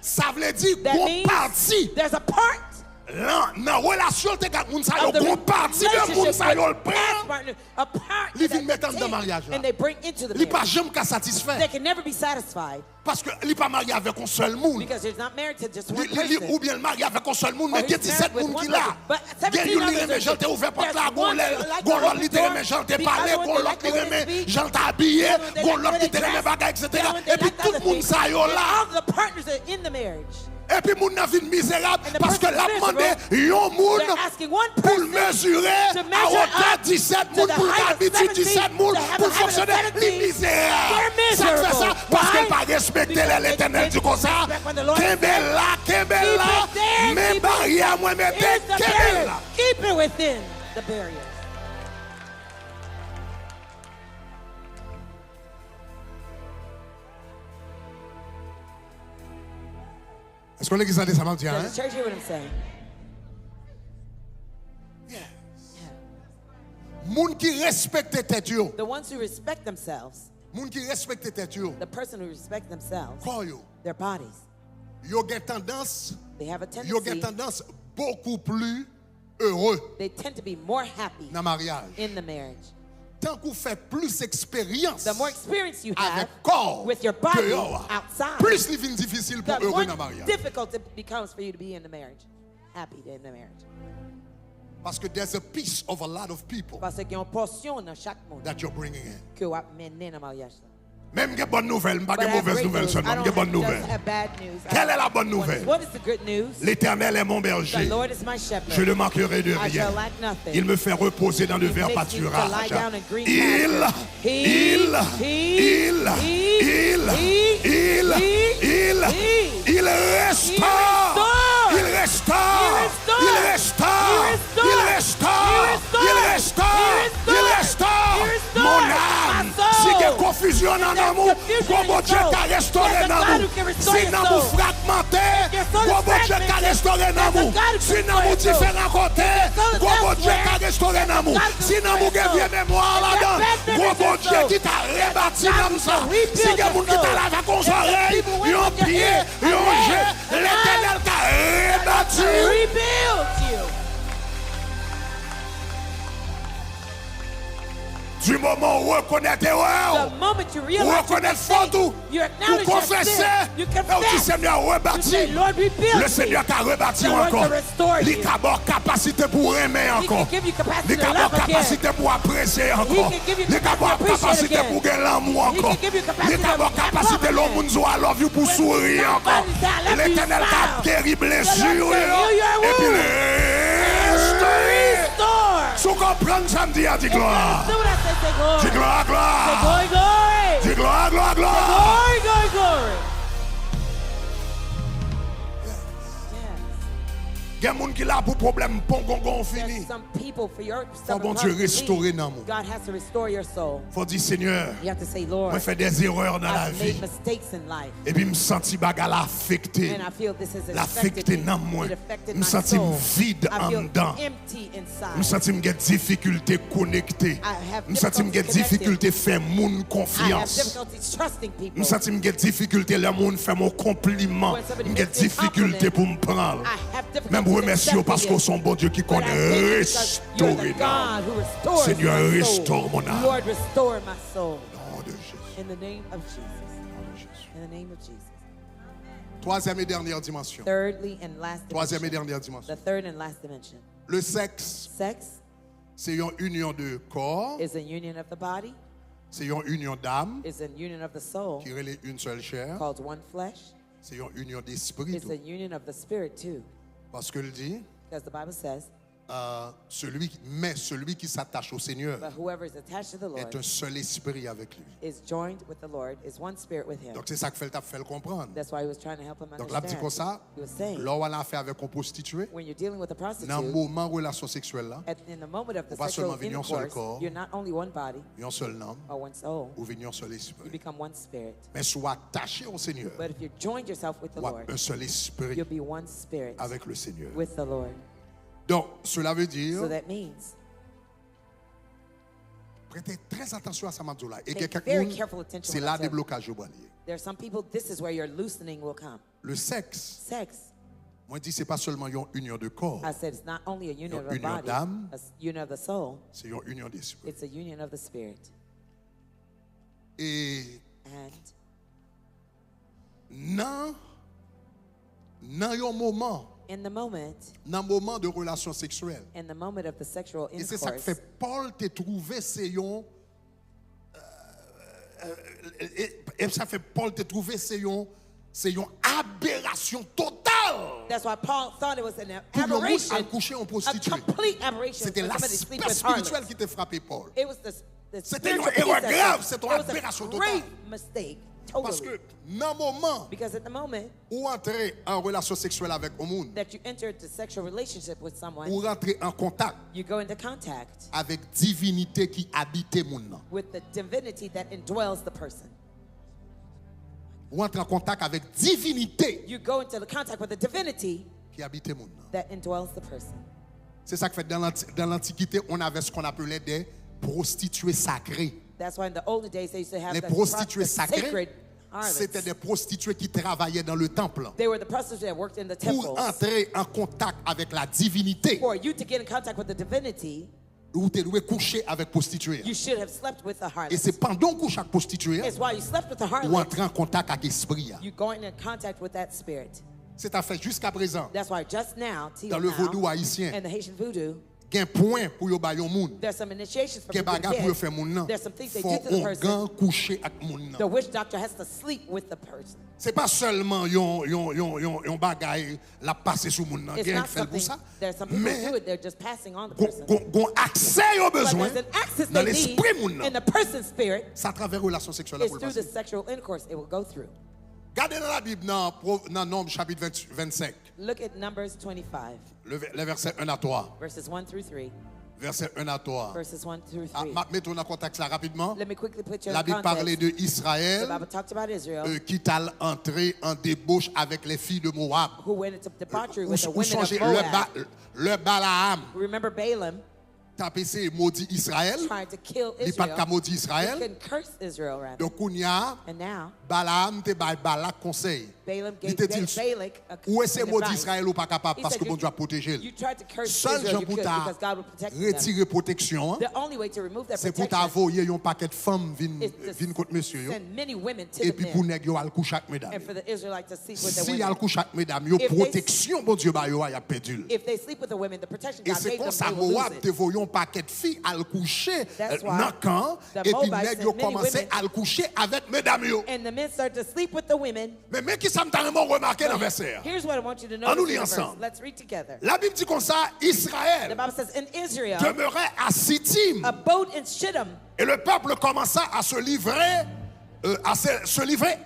Ça veut dire That qu'on means parti. there's a part Nan relation te kat moun sa yo, of the gon parti de moun sa yo relationship le with past prend. partner, a part Li that vin mettre they dans take mariage là. and they bring into the Li pas marriage. jamais ka satisfait They can never be satisfied parce que li pas marié avec un seul moun. because they're not married to just one Li person. ou bien le marié avec un seul moun, mais Or il y a he's 17 married moun with qui one là. person. But 17 Gen yon li others reme are jan te ouvert porte there's là, gon one like gon the l'autre li te door, reme jan te the parler, other one gon they l'autre like li the way they reme speak, jan t'habiller, the other one they gon like l'autre the li te way they reme dress, bagay, etc. the other one they Et puis like tout other moun things. sa yo And là. all the partners are in the marriage. Et puis moun nan vin misérable And the parce que person la is demandé miserable. yon moun They're asking one pour le person mesurer to à measure hauteur up 17 to moun the pour height of habitude 17 17 moun to have pour a habit of fonctionner. 17. Li misérable. They're Ça fait ça miserable. parce Why? qu'elle pas respecté Because l'éternel they du comme ça. respect when the Lord Kembe said, là, Keep it there, mais keep it- barrière moi mettez Here's the kembe barrier. là. Keep it within the barriers. Est-ce qu'on est qui ça ça m'a dit hein? Does the church hear what I'm saying? Moun qui respecte tête yo. The ones who respect themselves, Moun qui respecte tête yo. the person who respects themselves, Quoi yo? their bodies, Yo gen tendance, they have a yo gen tendency, tendance beaucoup plus heureux they tend to be more happy dans mariage. in the marriage. Tant qu'on fait plus expérience The more experience you have avec corps with your body que yo, outside, plus il vient difficile pour the heureux more dans mariage. difficult it becomes for you to be in the marriage, happy in the marriage. Parce que there's a piece of a lot of people Parce qu'il y a une portion dans chaque monde that you're bringing in. que vous amenez dans le mariage. Même que bonne nouvelle, pas But que I have mauvaise great nouvelle news. I seulement, don't que bonne just nouvelle. have bad news. Quelle est la bonne nouvelle? What is the good news? L'Éternel est mon The berger. Lord is my shepherd. Je ne manquerai de I rien. shall lack nothing. Il me fait reposer dans de He verts makes me to lie pâturages. down in green Il pastures. Il restaure mon âme. Si il y a confusion en amour, bon Dieu qui a restauré l'amour. Si l'amour fragmenté, bon Dieu qui a restauré l'amour. Si l'amour différent côté, bon Dieu qui a restauré l'amour. Si l'amour qui a vieille mémoire là-dedans, bon Dieu qui t'a rebâti comme ça. Si il y a monde qui t'a lavé comme ça, yon pied, yon jeu, l'Éternel t'a rebâti. rebuild you. Du moment où reconnaître The erreur, moment you ou realize your reconnaître mistake, faute, you ou acknowledge your confesser, sin, you et aussi confess. Seigneur You rebâti. say, Lord, rebuild Le Seigneur t'a rebâti The Lord encore. to restore Il you. t'a bon capacité pour aimer He encore. can give you capacity Il to t'a bon love again. capacité pour apprécier encore. can give you Il t'a bon capacity to appreciate capacité again. pour gagner l'amour He encore. can give you capacity Il t'a to bon have capacité love l'homme again. nous I love you pour When sourire encore. somebody say, I love you, L'Éternel t'a smile. guéri blessure. The Lord can heal your Et puis wounds. restauré. Restore. Si vous comprenez ça, me dit gloire. Do what I say, say glory. Dis gloire, Say gloire. glory, glory. Dis gloire, gloire, gloire. Glory, glory, glory. Yes. Il y a des gens qui là pour problème, bon gongon There's fini. some people for your Faut bon Dieu restaurer dans nous. God has to restore your soul. Faut dire Seigneur, You have to say, Lord, moi fait des erreurs dans la I've vie. made mistakes in life. Et puis me senti bagarre affecté. And I feel this has L'affecté affected me. dans moi. It affected Me my senti soul. vide I en feel dedans. empty inside. Me senti me get difficulté connecter. have Me senti me get difficulty difficulté faire moun I have confiance. difficulty trusting people. Me senti me get difficulté le monde fait mon compliment. When somebody Me get makes me a difficulté pour me compliment, prendre. I have difficulty Même vous remercier parce accepting que it. son bon Dieu qui But I connaît thank you because you're restaurer the l'âme. God who restores Seigneur, my soul. restaure mon âme. Lord, restore my soul. Nom de Jésus. In the name of Jesus. Nom de Jésus. In the name of Jesus. Troisième et dernière dimension. Thirdly and last Troisième et dimension. dernière dimension. The third and last dimension. Le sexe, Sex c'est une union de corps, is a union of the body. C'est une union d'âme It's an union of the soul qui relève une seule chair. called one flesh. C'est une union d'esprit. It's a union of the spirit too. Parce que le dit, Because the Bible says, celui qui s'attache au Seigneur but whoever is attached to the Lord est un seul esprit avec lui. is joined with the Lord, is one spirit with him. Donc c'est ça que fait le comprendre. That's why he was trying to help him Donc là, dit comme understand. ça, He was saying, là où on a affaire avec un prostitué, when you're dealing with a dans le prostitute, moment de relation sexuelle là, in the moment of the on va sexual seulement venir un seul intercourse, corps, you're not only one body un seul âme, or one soul, ou venir un seul you esprit. become one spirit. Mais sois attaché au Seigneur, But if you joined yourself with the ou Lord, un seul esprit you'll be one spirit avec le Seigneur. with the Lord. Donc cela veut dire, So that means, prêtez très attention à ça là. Et Pay que very quelqu'un, careful attention c'est what là I des tell you. blocages au balier. there are some people, this is where your loosening will come. Le sexe, Sex, moi je dis c'est pas seulement une union de corps, I said, it's not only a union of the union body, d'âme. a union of the soul, c'est une union d'esprit. it's a union of the spirit. Et And dans un moment, in the moment de relation sexuelle, of the sexual et c'est ça que intercourse, fait Paul te trouver c'est et ça fait Paul te trouver c'est une aberration totale. that's why Paul thought it was an Pour le monde aberration, à coucher en a prostituée. complete aberration C'était for somebody to sleep l'aspect with spirituel harlots. qui te frappé Paul. It was the C'était spiritual une erreur piece grave, that c'est it une was aberration a totale. grave mistake, Parce totally. que dans le moment Because at the moment où entrer en relation sexuelle avec un monde, that you enter into sexual relationship with someone, ou rentrer en contact you go into contact avec divinité qui habitait monde nan. with the divinity that indwells the person. Ou entrer en contact avec divinité You go into the contact with the divinity qui habitait monde nan. that indwells the person. C'est ça que fait dans l'Antiquité, on avait ce qu'on appelait des prostituées sacrées. That's why in the older days they used to have Les the prostituées sacred sacrées, harlots. c'était des prostituées qui travaillaient dans le temple They were the prostitutes that worked in the pour temples. entrer en contact avec la divinité. For you to get in contact with the divinity, Où tu devais coucher avec prostituée. you should have slept with the Et harlot. c'est pendant qu'on couche avec prostituée It's while you slept with the ou harlot, entrer en contact avec l'esprit. you going in contact with that spirit. C'est à fait jusqu'à présent. That's why just now, till Dans le now, vaudou haïtien, and the Haitian voodoo, il y a un point pour yo bayon moun. there's some initiations for Il y a people to bagarre pour yo faire get. moun nan. There's some things they Faut do to the on person. gan coucher avec moun The nan. witch doctor has to sleep with the person. C'est pas seulement yon bagay la passer sous moun nan. It's Il y a un not fait pour something, ça. there's some people who do Mais it, they're just passing on the person. gon accès yo But besoin there's an access dans they l'esprit need moun in nan. the person's spirit. Ça à travers relation sexuelle It's pour le through the passer. sexual intercourse it will go through. Gardez dans la Bible dans Nombre chapitre 25, Look at Numbers 25, le verset 1 à 3. verses 1 through 3. Verset 1 à 3. Verses 1 through 3. Mettons dans le contexte là rapidement. Let me quickly put you La in Bible parlait context. de Israël. The Bible talked about Israel, Qui t'a entré en débauche avec les filles de Moab. who went into debauchery Ou with the women changer of Moab. le Balaam Remember Balaam t'a passé maudit Israël. trying to kill Il pas Israel. qu'à maudit He Israël. couldn't curse Israel, rather. Donc on y a And now, Balaam te bail Balak conseil. Balaam Il gave te dit Balak où est-ce an maudit advice. Israël ou pas capable He parce said, que bon Dieu a protégé. You tried to curse Seul Israel, Jean you pour could, ta because God would protect them. retirer protection. The only way to remove that C'est pour protection t'envoyer un paquet de femmes is vin contre monsieur yo. send many women to Et the puis pour men, nèg yo al coucher avec mesdames. and for the Israelites to sleep with the Si women. al coucher avec mesdames, yo If they- protection bon Dieu ba yo a perdu. If they sleep with the women, the protection Et God c'est gave comme them, ça they will lose Moab te it. voyons un paquet de filles al coucher That's why dans camp the et puis Moabites nèg yo sent many commencé women- à coucher avec mesdames yo. And the men start to sleep with the women. Mais qui ça me t'a vraiment remarqué dans le verset? Here's what I want you to On nous notice lit in the verse. ensemble. Let's read together. La Bible dit comme ça, The Israël Bible says, in Israel, demeurait à Sittim abode in Shittim, et le peuple commença à se livrer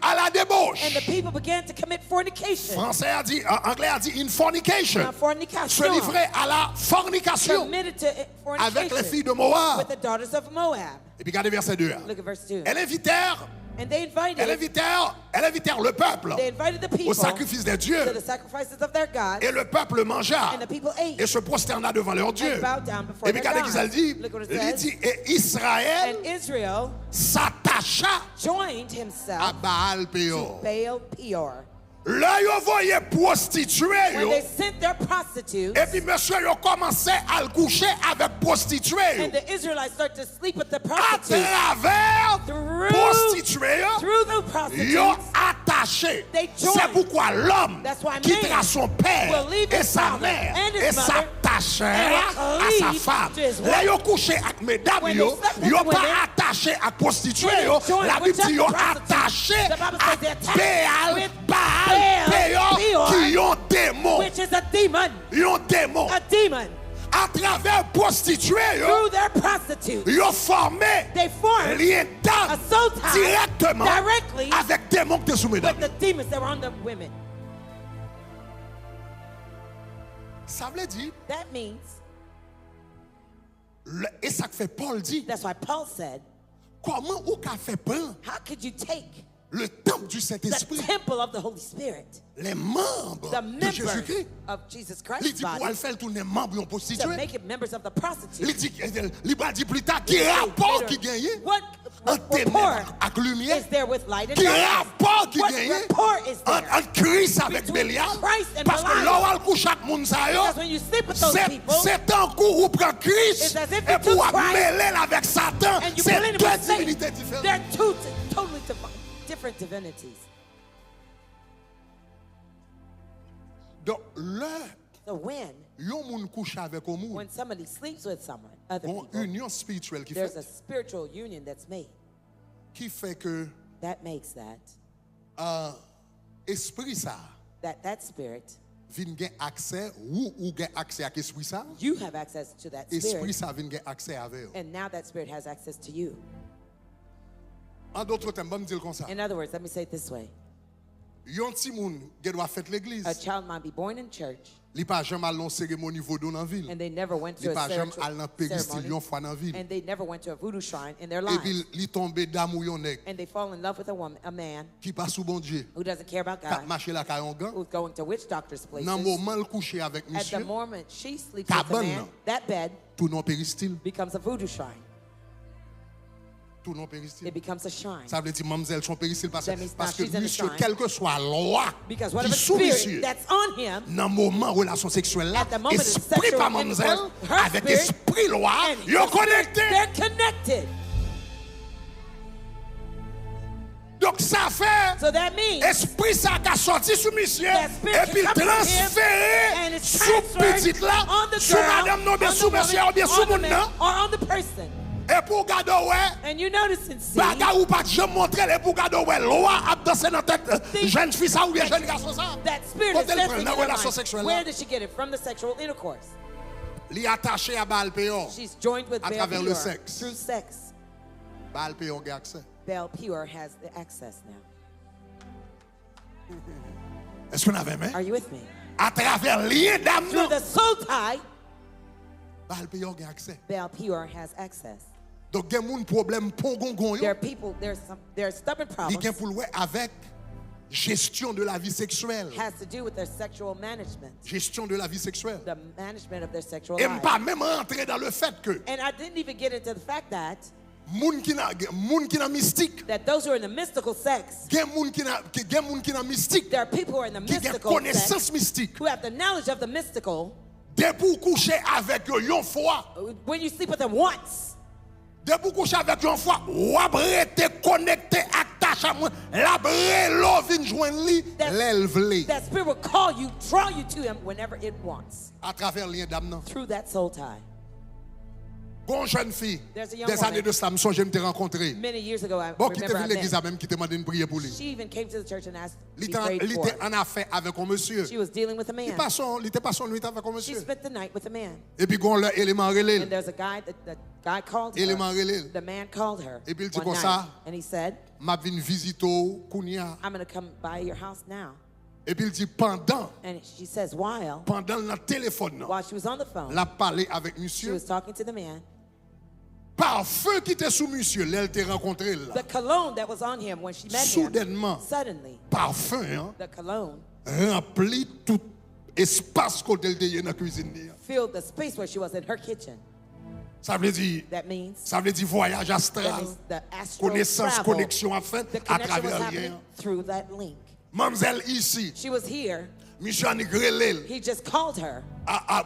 à la débauche. and the people began to commit fornication. Français a dit, anglais a dit in fornication. Now, fornication. Se livrer à la fornication Committed to avec les filles fornication de Moab. with the daughters of Moab. Et puis regardez verset 2. Look at verse 2. Elles invitèrent And they invited le peuple They invited the au people sacrifice des dieux. to the sacrifices of their gods, Et le peuple mangea and the people ate et se prosterna devant leur Dieu. and bowed down before Et puis their regardez ce gods. qu'il dit. Look what it Il says. dit, et Israël And Israel s'attacha joined à himself Baal to Péor. Baal Peor. Là, ils voyaient prostituées. When they sent their prostitutes, Et puis monsieur, ils commençaient à le coucher avec prostituées. and the Israelites started to sleep with the À prostitutes, travers through prostituées, the ils ont prostitutes, attaché. They join. C'est pourquoi l'homme That's why quittera man son père will leave et his sa father mère and his et mother s'attachera and à sa cleave femme. to his wife. Là, yo couché avec mesdames, When yo they slept with pas women, attaché à prostituée, they yo. joined La with Bible dit yo just prostitutes. attaché The Bible à says they're attached Baal, with Baal, Baal, Péor, Peor, qui ont démon. which is a demon. Yon démon. A demon. À travers prostituée, yo, Through their prostitutes. yo formé They formed lien d'âme a soul tie directement directly avec démon qui étaient sous mesdames. with the demons that were on the women. Ça veut dire, That means, et ça que fait Paul dit, that's why Paul said, comment ou qu'a fait prendre how could you take le temple du the Saint-Esprit, temple of the Holy Spirit, les membres the de members Jésus-Christ, of Jesus il Christ's dit pour body, elle faire tourner membres yon to prostituée. make it members of the Il prostitute? dit, il va dire plus tard, qui rapport qui gagne What en rapport ténèbres avec lumière, is there with light and qui darkness? rapport qui What gagne rapport is there? en Christ avec between Bélial, Christ and parce que Belial? là où elle couche avec moun sa yo, Because when you sleep with those people, c'est un coup où prend Christ it's as if et you pour took Christ mêler avec Satan, and you c'est blend it deux with Satan. divinités différentes. They're two totally different divinities. Donc là, So when yon moun couche avec un moun, somebody sleeps with someone, other une people, union spirituelle qui there's a fait, spiritual union that's made. qui fait que That makes esprit ça that spirit, vient gen accès ou gen accès à esprit ça, you have access to that esprit spirit, ça vient gen accès avec eux. and now that spirit has access to you. En d'autres termes, me dire comme ça. In other words, let me say it this way. Yon ti moun gen doit fête l'église. A child might be born in church, Li pa jam al non cérémonie vaudou dans ville. and they never went Li to pa a jam al nan péristyle ceremony, yon fois dans ville. and they never went to a voodoo shrine in their Et lives. puis li tombe d'amour yon nèg And they fall in love with a man qui pas sous bon Dieu. who doesn't care about K'ap God, marcher la kayon gan. who's going to witch doctor's places. Nan moment l coucher avec At the monsieur, moment she sleeps with the Cabane. man, that bed tout non péristyle, becomes a voodoo shrine. tout non It péristyle. becomes a shrine. Ça veut dire mademoiselle son péristyle parce That means parce now que she's in the monsieur shrine. quelle que soit loi Because qui whatever sous spirit monsieur that's on him, dans moment relation sexuelle là, At the moment of esprit sexual pas mademoiselle intercourse, her avec spirit esprit loi, and yo his connecté. they're connected. Donc ça fait So that means esprit ça qui a sorti sous monsieur that spirit et puis can come from him transféré and it's sous transferred petite là, on the sous girl, madame non bien on sous the monsieur woman, ou bien sous on the moun man, nan. or on the person. Et pour garder ouais, And you notice and see baga ou pas jamais montrer les pour garder ouais, loi a dansé dans tête jeune fille ça ou bien jeune garçon ça. that spirit Quand is elle prend sensing dans in her relation mind. sexuelle Where là, did she get it? From the sexual intercourse. li attaché à Baal Péor. She's joined with À Baal travers le Peor sexe. through sex. Baal Péor a accès. Baal Peor has the access now. Est-ce qu'on avait main? Are you with me? À travers lien d'âme Through non, the soul tie, Baal Péor a accès. Baal Peor has access. Donc gen moun problème pongongon There yo, are people, there are stubborn li problems. gen pou louè avec gestion de la vie sexuelle. Has to do with their sexual management, Gestion de la vie sexuelle. the management of their sexual Et life. m'pas même rentrer dans le fait que And I didn't even get into the fact that moun ki na mystique, those who are in the mystical sex, gen moun ki na mystique, there are people who are in the qui gen mystical sex connaissance mystique. who have the knowledge of the mystical. Dès pour coucher avec yo yon fois, When you sleep with them once, dès pour coucher avec yon fois, ou ap rete connecté ak tâche à moi, la brelo vin joindre li, l'el vle. that spirit will call you, draw you to him whenever it wants, À travers lien d'âme nan. through that soul tie. Bon jeune fille, There's a young des woman. années de cela, je me t'ai rencontré. Many years ago, I Bon, qui te remember venu I l'église met. a même qui te demandé de prier pour lui. She even came to the church and asked to Il be prayed for. était en affaire avec un monsieur. She was dealing with a Il man. était pas son nuit avec un She monsieur. spent the night with a man. Et puis, gon le élément And relève. there's a guy, the guy called Élément her. relève. The man called her Et puis, il dit one comme night, ça. and he said, M'a vin visito kounia. I'm going to come by your house now. Et puis, il dit pendant And she says, while le téléphone, non, she was on the phone, la parlé avec she monsieur. was talking to the man. Parfum qui était sous monsieur, l'elle t'a rencontré là. The cologne that was on him when she met him, Soudainement, suddenly, parfum, hein, the cologne rempli tout espace côté le dans la cuisine. filled the space where she was in her kitchen. Ça veut dire That means voyage astral, that means the astral connaissance, travel. connexion à faire The à connection was travers happening lien. through that link. Mademoiselle ici, She was here. monsieur a grelé He just called her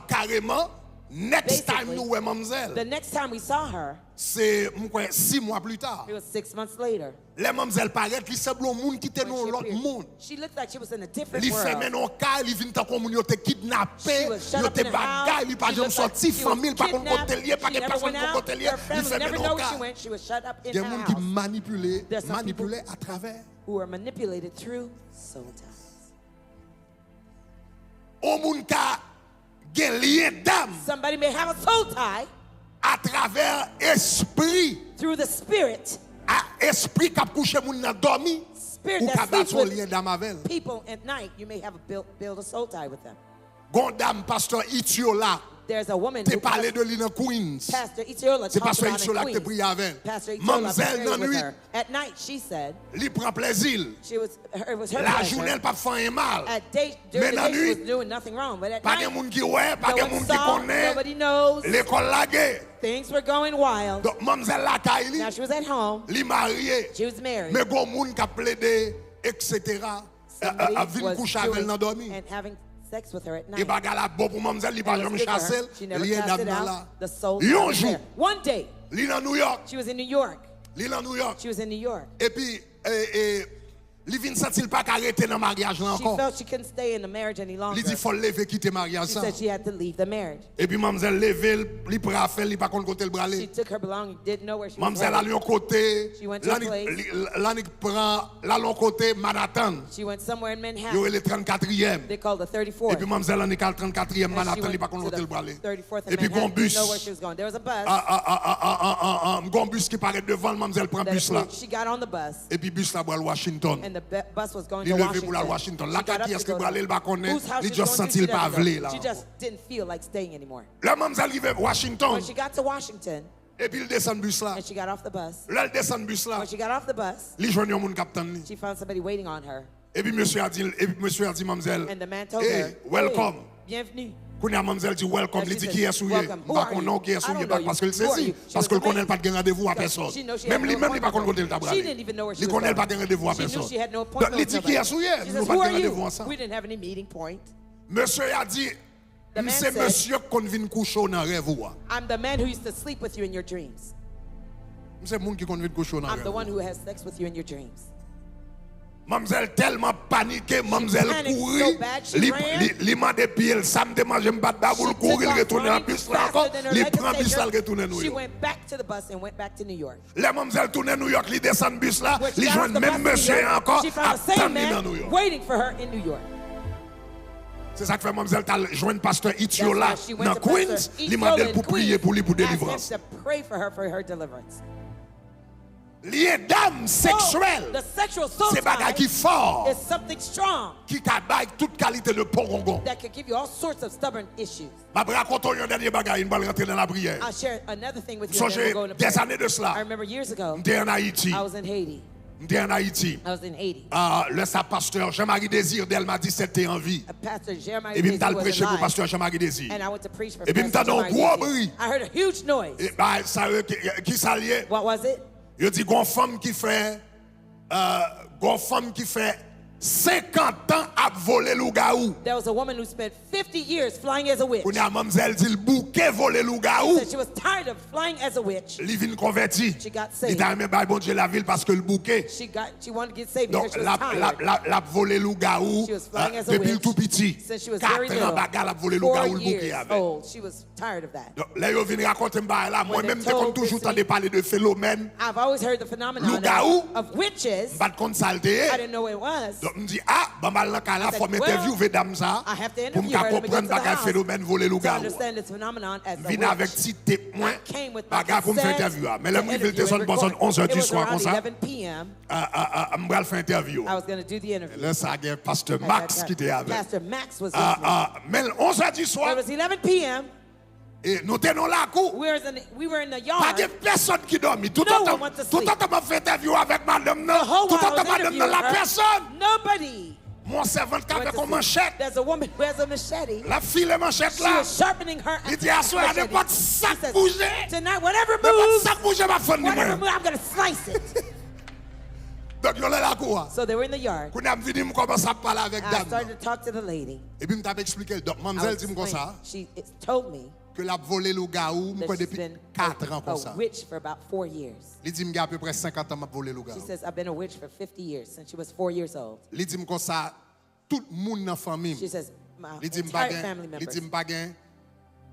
carrément Next time Basically, nous ouais mademoiselle, the next time we saw her, c'est 6 mois plus tard. it was 6 months later. Les mademoiselle paraît qui semble un monde qui était When dans she l'autre appeared. monde. She looked like she was in a different Li fait world. non cas, li vinn tant comme yo te kidnappé, She was shut yo up te in a house. bagay, li pas She jamais looked like sorti she was famille, pas contre kidnapped. côté lié, pas She que never personne went pour out. côté lié, Her li family fait never non know where she cas. went. She was shut up in Il y a her des gens qui house. There's some manipulent à travers. Who are manipulated through soul ties. Au monde ka gen lien d'âme Somebody may have a soul tie à travers esprit, through the spirit. à esprit qui a couché moun nan dormi, Spirit ou that ka bat sleeps son with lien d'âme avec. people at night. You may have build a soul tie with them. Gondam pasteur Itiola, There's a woman te who parlé de lui dans Queens. Pastor Itiola C'est talked pasteur about Itiola in qui te Queens. prie avec. Pastor Itiola Mademoiselle prayed nan with nuit, her. At night, she said, li prend plaisir. it was her La pleasure. journée elle pas fait un mal. At day, during Mais the la day, she was nuit, doing nothing wrong. But at pas night, de monde qui ouais, pas no de one monde qui saw, connaît. nobody knows. L'école lagué. Things were going wild. Donc mademoiselle la Kaili, Now she was at home. li marié. She was married. Mais gon monde qui a plaidé etc. Somebody A vinn was coucher avec elle doing dans dormi. and having sex with her at Et night. baga la bon pour mademoiselle, li pas And it jamais was good for chassé, her. She never li est cast it dame out. là. The soul Yon was jour, there. One day, li dans New York, she was in New York. li dans New York. She was in New York. Et puis li vinn sentir pas arrêter dans mariage là She encore. felt she couldn't stay in the marriage any longer. Li dit faut lever quitter mariage She ça. said she had to leave the marriage. Et puis mademoiselle lever, li prend faire, li pas contre côté le She braler. took her belongings, didn't know where she was Mademoiselle allait headed. au côté, She went to a place. l'année prend la long côté Manhattan. She went somewhere in Yo Manhattan. le 34e. They called the Et 34th. puis mademoiselle allait au 34e And she Manhattan, went li pas contre to côté le the braler. 34th Et in puis gon Manhattan. Didn't know where bus. she was going. There was a bus. Gon bus qui paraît devant, mademoiselle prend bus là. She got on the bus, Et puis bus là pour aller Washington. and the bus was going Il to levé pour la Washington. Washington. She La got up qui to est-ce que go pour aller le pas connaît, whose house il she's juste going to, senti she le pas doesn't know. vle là. She just didn't feel like staying anymore. La mademoiselle arrive à Washington. When she got to Washington, Et puis il descend bus là. and she got off the bus, Là il descend bus là. when she got off the bus, Il joint un monde capitaine li. she found somebody waiting on her. Et puis monsieur a dit mademoiselle, And the man told hey, her, welcome. Hey, bienvenue. Kounya mademoiselle dit welcome, And il she dit said, qui est souillé. welcome. Who Pas are qu'on you? non qui est I don't souillé know you. parce que le Who are saisit you? She parce was que le amazed. connaît pas de rendez-vous à Because personne. she knows she Même had lui no même il pas qu'on appointment. côté le tabra. She didn't even know where she Il was connaît going. pas de rendez-vous à She knew personne. she had no Donc appointment il with dit qui est somebody. souillé, She nous says, pas who de are rendez-vous you? ensemble. We didn't have any meeting point. Monsieur a dit The man c'est said, monsieur qu'on vient coucher dans rêve ou. I'm the man who used to sleep with you in your dreams. C'est monde qui qu'on vient coucher dans I'm the one rêve. who has sex with you in your dreams. Mademoiselle tellement paniquée, mademoiselle panicked courir, so bad, she ran. li m'a des pieds, ça me démange me battre bagoule She courir, took il off retourne en running bus là faster encore, than her li leg could prend take bus là, her. il retourne New She York. went back to the bus and went back to New York. Les mademoiselles tourne New York, li descend bus là, When she li got joint off the même bus in monsieur New York, encore, she found the same attendez dans man New York. waiting for her in New York. C'est ça que fait mademoiselle t'as joint pasteur That's Itiola why she went dans to Queens, Pastor li m'a Itiola in pour prier Queens, pour lui pour asked him délivrance. to pray for her deliverance. Lié d'âme sexuelle, The sexual soul c'est bagay qui tie fort, is something strong qui a bail toute qualité de porongon. that could give you all sorts of stubborn issues. Ma raconte un dernier bagay, une balle rentrer dans la prière. I'll share another thing with you. And then Songez we'll go into des prayer. années de I cela, remember years ago, m'étais en Haïti, I was in Haiti. m'étais en Haïti. I was in Haiti. Le sa pasteur Jean-Marie Désir d'elle m'a dit c'était en vie. Pastor Jeremiah Et puis Dizzy m't'a was prêché pour alive, pasteur Jean-Marie Désir. and I went to preach for Et puis Pastor m't'a donné un Jeremiah gros Dizzy. bruit. I heard a huge noise. Et bah ça qui s'alliait. What was it? Il dit gon femme qui fait 50 ans à voler loup-garou. There was a woman who spent 50 years flying as a witch. On a mademoiselle dit le bouquet voler loup-garou. Said she was tired of flying as a witch. Li vin converti. She got Il saved. t'a aimé bon Dieu la ville parce que le bouquet. She wanted to get saved Donc because she was tired. la volé loup-garou She was flying as a depuis le witch tout petit. since she was 4 very ans little. bagarre la volé 4 loup-garou le bouquet years avec. old. She was tired of that. Donc là yo vinn raconter m'ba là moi même they t'ai comme told toujours Bitsy- entendu parler de phénomène. I've always heard the phenomenon Loup-garou. of witches. Pas de compte saleté. I didn't know what it was. Donc me dit ah mal dans cas là faut said, m'interviewer dame ça I have to pour interview her. me Let me go comprendre to the bagarre house phénomène voler to loup-garou. understand this phenomenon as a Vin avec witch. petit témoin I came with my bagarre pour me faire cassette interview. Mais là to me interview te sonne and bon record. 11h It du was soir comme around ça. 11 p.m. Me faire interview. I was going to do the interview. Là ça gagne pasteur At Max that qui était avec. Pastor Max was with me. Mais 11h du soir It was 11 p.m. et nous tenons la cour. We were in the Pas de yard. personne qui dormit. Tout No le one went to temps, sleep. m'a fait interview avec madame. The whole Tout while le I temps, was madame, interviewing la her, personne. nobody Mon servant qui went avait to une sleep. manchette. There's a woman who has a machete. La fille, les manchettes She là. was sharpening her Il dit, à soir, machete. n'importe She sac says, bouger. tonight, whatever N'importe moves, sac bouger, ma femme. whatever moves, I'm going to slice it. Donc, il y a la cour. So they were in the yard. Quand on venu, je commence à parler avec I dame. started to talk to the lady. Et puis, je t'avais expliqué. Donc, I mademoiselle was dit comme ça. explaining. She told me, que l'a volé le gaou that she's depuis been 4 ans comme ça. a witch for about 4 years. Il dit m'ga à peu près 50 ans m'a volé le She gaou. says, I've been a witch for 50 years, since she was 4 years old. Il dit comme ça tout monde dans famille. She says, my Il dit entire family il dit members.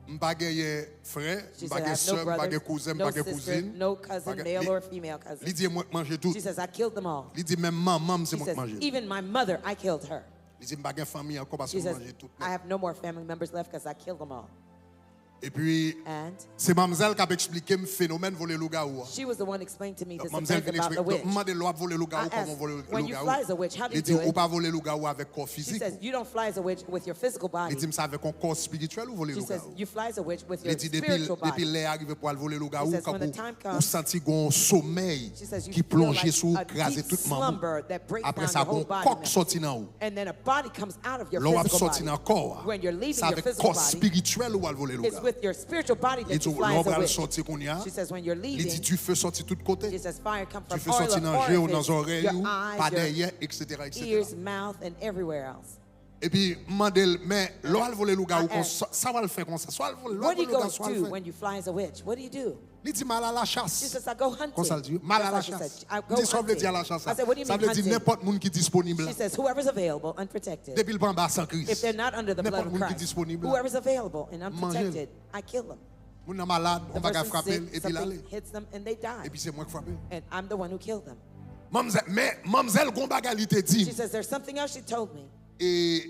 m'pa gen frère, She m'pa said, I gen have no sœur, m'pa gen brothers, cousin, no m'pa gen sister, cousine. no cousin, M'pa gen- male li- or female cousin. Il dit moi manger tout. She says, I killed them all. Il dit même maman c'est She moi qui says, mange. even my mother, I killed her. Il dit m'pa gen famille encore parce que She says, manger tout. I have no more family members left because I killed them all. Et puis And c'est mademoiselle qui a expliqué le phénomène voler le gaou. she was the one explaining to me this Mademoiselle thing vient about the expliquer. witch. M'a demandé l'on voler le gaou I comment asked, voler le when you gaou. fly as a witch, how do you Il dit do ou it? pas voler le gaou avec corps She physique. says, you don't fly as a witch with your physical body. Il dit ça avec un corps spirituel ou voler She le says, gaou. you fly as a witch with Il your dit spiritual depuis body. l'air arrivé pour aller voler le gaou, says, quand when the time vous comes, senti un sommeil She says, you qui feel plongeait like sous a craser deep toute maman. slumber that breaks Après down ça, your whole un body coq members. sorti dans haut. And then a body comes out of your L'on a physical sorti body. dans corps. When you're leaving C'est your avec physical corps body, spirituel ou aller voler le it's gaou. with your spiritual body Il that dit you fly l'on as a va le witch. sortir qu'on y a. She says, when you're Il dit leaving, tu fais sortir tout she côté. says, fire comes Tu from fais all sortir dans les yeux, dans les oreilles, your pas eyes, your derrière, etc. etc. ears, mouth, and everywhere else. Et puis, mandel, mais l'on va voler le gaou, I asked, ça va le faire comme ça. Soit le What do you voler le go gaou, soit le do faire. when you fly as a witch? What do you do? Il dit mal à la She chasse. says, I go hunting. Comme ça le dit, mal à la That's what she chasse. said. I Il go dit, ça veut dire à la hunting. chasse. I said, what do you Ça mean veut dire hunting? n'importe monde qui est disponible. She says, whoever's available, unprotected. Depuis le prend bas sans If Christ. they're not under the blood N'importe of monde qui est Christ, disponible. whoever's available and unprotected, I kill them. Moun est malade, on The va person's frapper sick, et puis something l'aller. hits them and they die. Et puis c'est moi qui frappe. And I'm the one who killed them. Mais mademoiselle gon bagalité She dit says, there's something else she told me. et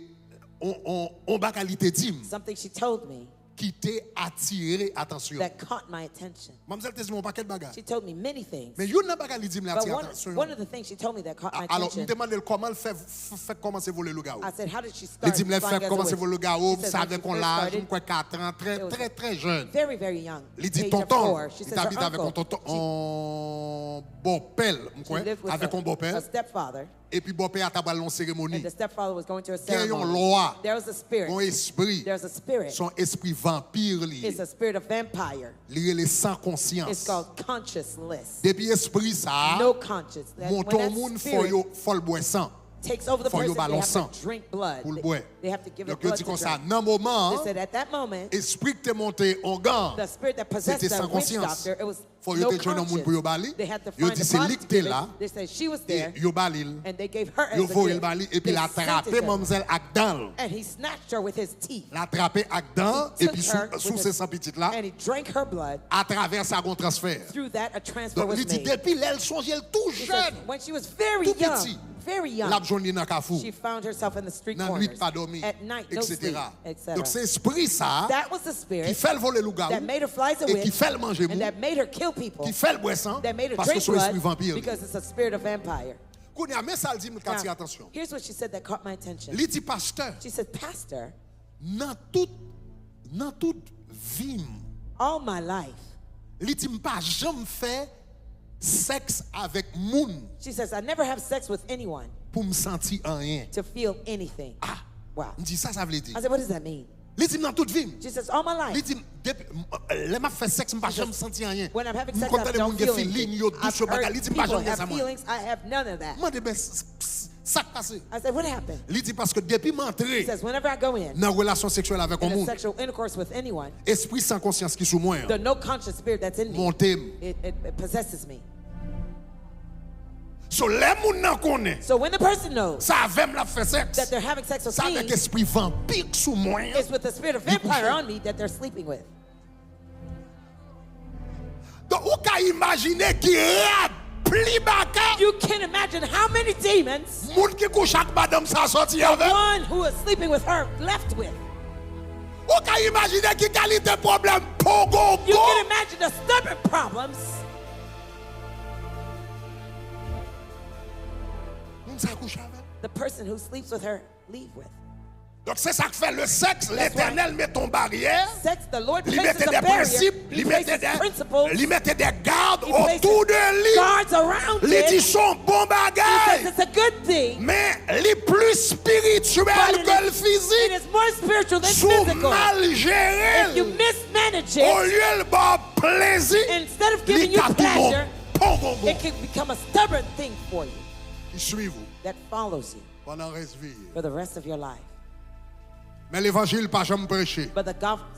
on bagalité dit Something she told me qui t'est attiré attention. that caught my attention. Mademoiselle te dit mon paquet de bagages. She told me many things. Mais yon n'a bagalité dit me But attiré attention. one of the things she told me that caught my Alors, me attention, demande comment elle fait commencer voler le gaou. I said, how did she Il start dit me flying fait as a commencer witch? voler le gaou, She says, ça when avec she on first l'âge, started, quoi 4 ans, it was très jeune. very, very young. Il dit age of tonton, 4. She il says t'habite her avec un uncle, tonton, un beau-père, she lived with avec un a beau-père. stepfather, Et puis beau-père a tabalé une and cérémonie. the stepfather was going to a Il y a une ceremony. loi, There was a spirit. un esprit, There's a spirit. son esprit vampire It's lié. a spirit of vampire. Lié les sans It's conscience. called conscienceless. Depuis esprit ça, No conscience. That mon when that monde spirit faut le boire sang. takes over the faut yo person, they ballon have sang to drink blood. pour le boire. They have to give it Donc il blood dit to comme ça, drink. dans un moment, They said at that moment, esprit qui t'est monté en gang, the spirit that possessed c'était sans the witch conscience. doctor, it was Faut no yo te joindre un monde pour yo bali. conscience. They had to Yo find dit a c'est body lui to qui était give là. it. They said she was there, Et yo balil. and they gave her Yo as a voye le gift. bali et puis They la sent it attrapé to her, mademoiselle ak dan. and he snatched her with his teeth. L'attrapé ak dan He et took puis her sous with ces his- 100 petites là, And he drank her blood. à travers sa gon transfert. Through that, a transfer Donc was il dit made. depuis elle songeait elle tout He jeune. said, when she was very Tout young, petit. very young, L'a journée dans Kafou. she found herself in the street Dans nuit corners. pas dormi, At night, no etc. sleep, etc. Donc c'est esprit ça That was the qui spirit fait le voler le that gaou made her fly as a et qui witch, fait le manger mou, and that made her kill people, qui fait le boire sang that made her parce que drink son esprit blood, vampire. because it's a spirit of vampire. Kounya mais ça le dit me Now, attire attention. here's what she said that caught my attention. Li dit pasteur She said, Pastor, dans toute vie all my life, li dit m'pas jamais fait sexe avec moun she says, I never have sex with anyone pour me sentir rien. to feel anything. Ah, Wow. me dit ça veut dire. I said, what does that mean? Li dit dans toute vie. She says, all my Li life, dit les m'a fait sexe m'pas jamais sentir rien. when I'm having Me sex, content I de don't moun feel gen feeling anything. yo I've douche yo bagay. heard Li dit m'pas people jamais gen have ça moi. feelings. I have none of that. Mande ben ça passé. I said, what happened? Li dit parce que depuis She m'entrer says, whenever I go in dans relation sexuelle avec un a monde, sexual intercourse with anyone, esprit sans conscience qui sous moi, the no conscious spirit that's in me, monté. it possesses me. So les moun nan connaît. So when the person knows Ça avec la fait sexe. that they're having sex with Ça me, avec esprit vampire sous moi. it's with the spirit of vampire on me that they're sleeping with. Donc ou ka imaginer qui rempli baka You can imagine how many demons moun qui couche avec madame ça sorti avec. one who is sleeping with her left with. Ou ka imaginer qui qualité problème pogo You go. can imagine the stubborn problems Moun ça couche avec. the person who sleeps with her leave with. Donc c'est ça que fait le sexe, l'Éternel met ton barrière. Sex, the Lord Lui places mettait a des barrier. principes, He lui mettait places des, principles. lui mettait des gardes He places autour de lui. guards around Les dit it. son bon He bagage. says it's a good thing, Mais les plus spirituels but que le it physique is more spiritual than sous physical. mal If géré. you mismanage Au it, lieu de bon plaisir, instead of li giving you ka tout bon. pleasure, Pon, bon, bon. it can become a stubborn thing for you Il suit vous that follows you pendant reste vie. for the rest of your life. Mais l'évangile pas jamais prêché. But the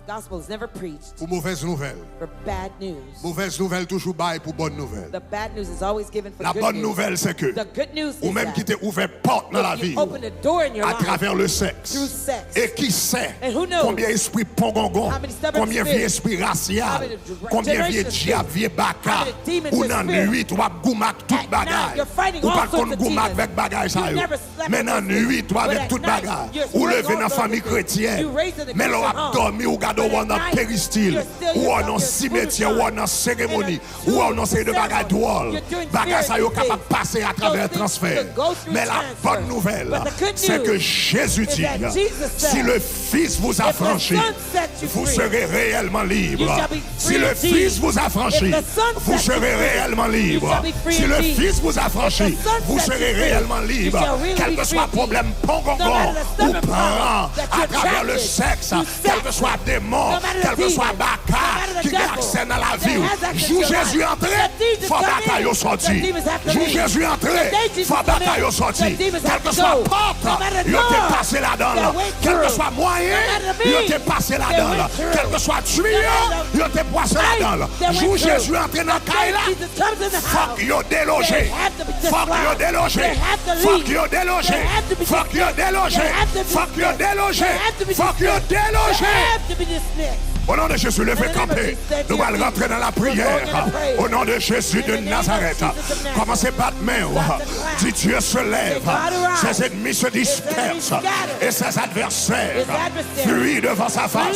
gospel is never preached Pour mauvaise nouvelle. for bad news. Mauvaise nouvelle toujours bail pour bonne nouvelle. The bad news is always given for La good bonne news. nouvelle c'est que The good news ou is même that qui t'a ouvert porte dans la if vie you open the door in your à life travers le sexe. through sex, Et qui sait and who knows combien esprit pongongon, how many stubborn combien spirits, vieux esprit how racial, many combien vieux generational diable, vieux baka, how many demons ou and dans spirits. nuit, tu vas goumak tout At night, bagay. you're fighting Ou all pas sorts qu'on of goumak demons. avec bagay ça You yo. never slept Mais with dans those nuit, tu vas But avec at tout night, bagay. you're Ou still lever dans going la famille through it. chrétienne. You raised in a Mais l'on Christian a home. dormi ou gado But ou at dans night, péristyle. you're still Ou yourself, dans you're cimetière, spiritual. ou dans cérémonie. In a Ou en série de ceremony. bagay drôle. You're doing Bagay ça yo spiritual capable de passer à travers things transfert. that go through Mais la transfer. bonne nouvelle, But the good c'est que news Jésus is dit, that Jesus said, si le Fils vous a if the franchi, Son sets you vous free, serez réellement libre. you shall be Si free le indeed. Fils vous a franchi, If the Son vous sets you serez free, réellement libre. you shall be free Si le indeed. Fils vous a franchi, If the Son vous sets serez you free, réellement you libre. shall really Quel be que free soit indeed. problème No pongongon matter the ou stubborn prend that à you're travers le attracted sexe, to quel sex, que soit démon, no matter the quel que soit demon, baka no matter the qui a devil accès dans la that vie, has access joue to your Jésus life, entré, the demons faut come bataille in, au sorti. the demons have to Joue leave. Jésus entré, The demons faut come in, bataille au the sorti. demons Quel have que to soit go. porte, No matter the il t'est door passé là-dedans. that went Quel que through. soit moyen, No matter the il means t'est passé that là-dedans. went through. Quel que soit tuyau, No matter il t'est passé là-dedans. that went Joue through. Jésus entré dans la caille là. Jesus comes in the Fuck house. yo délogé. They have to be Fuck yo disallowed. délogé. They have to Fuck leave. yo délogé. They have to be Fuck yo dismissed. délogé. They have to be Fuck yo dismissed. délogé. They have to be Fuck yo dismissed. They délogé. have to be dismissed. Au nom de Jésus, levez In the name of camper. Jesus, Nous allons rentrer dans la prière. Au nom de Jésus de Nazareth. Commencez par de main. Dis Dieu se lève. Ses ennemis se dispersent. Et ses adversaires fuient devant sa face.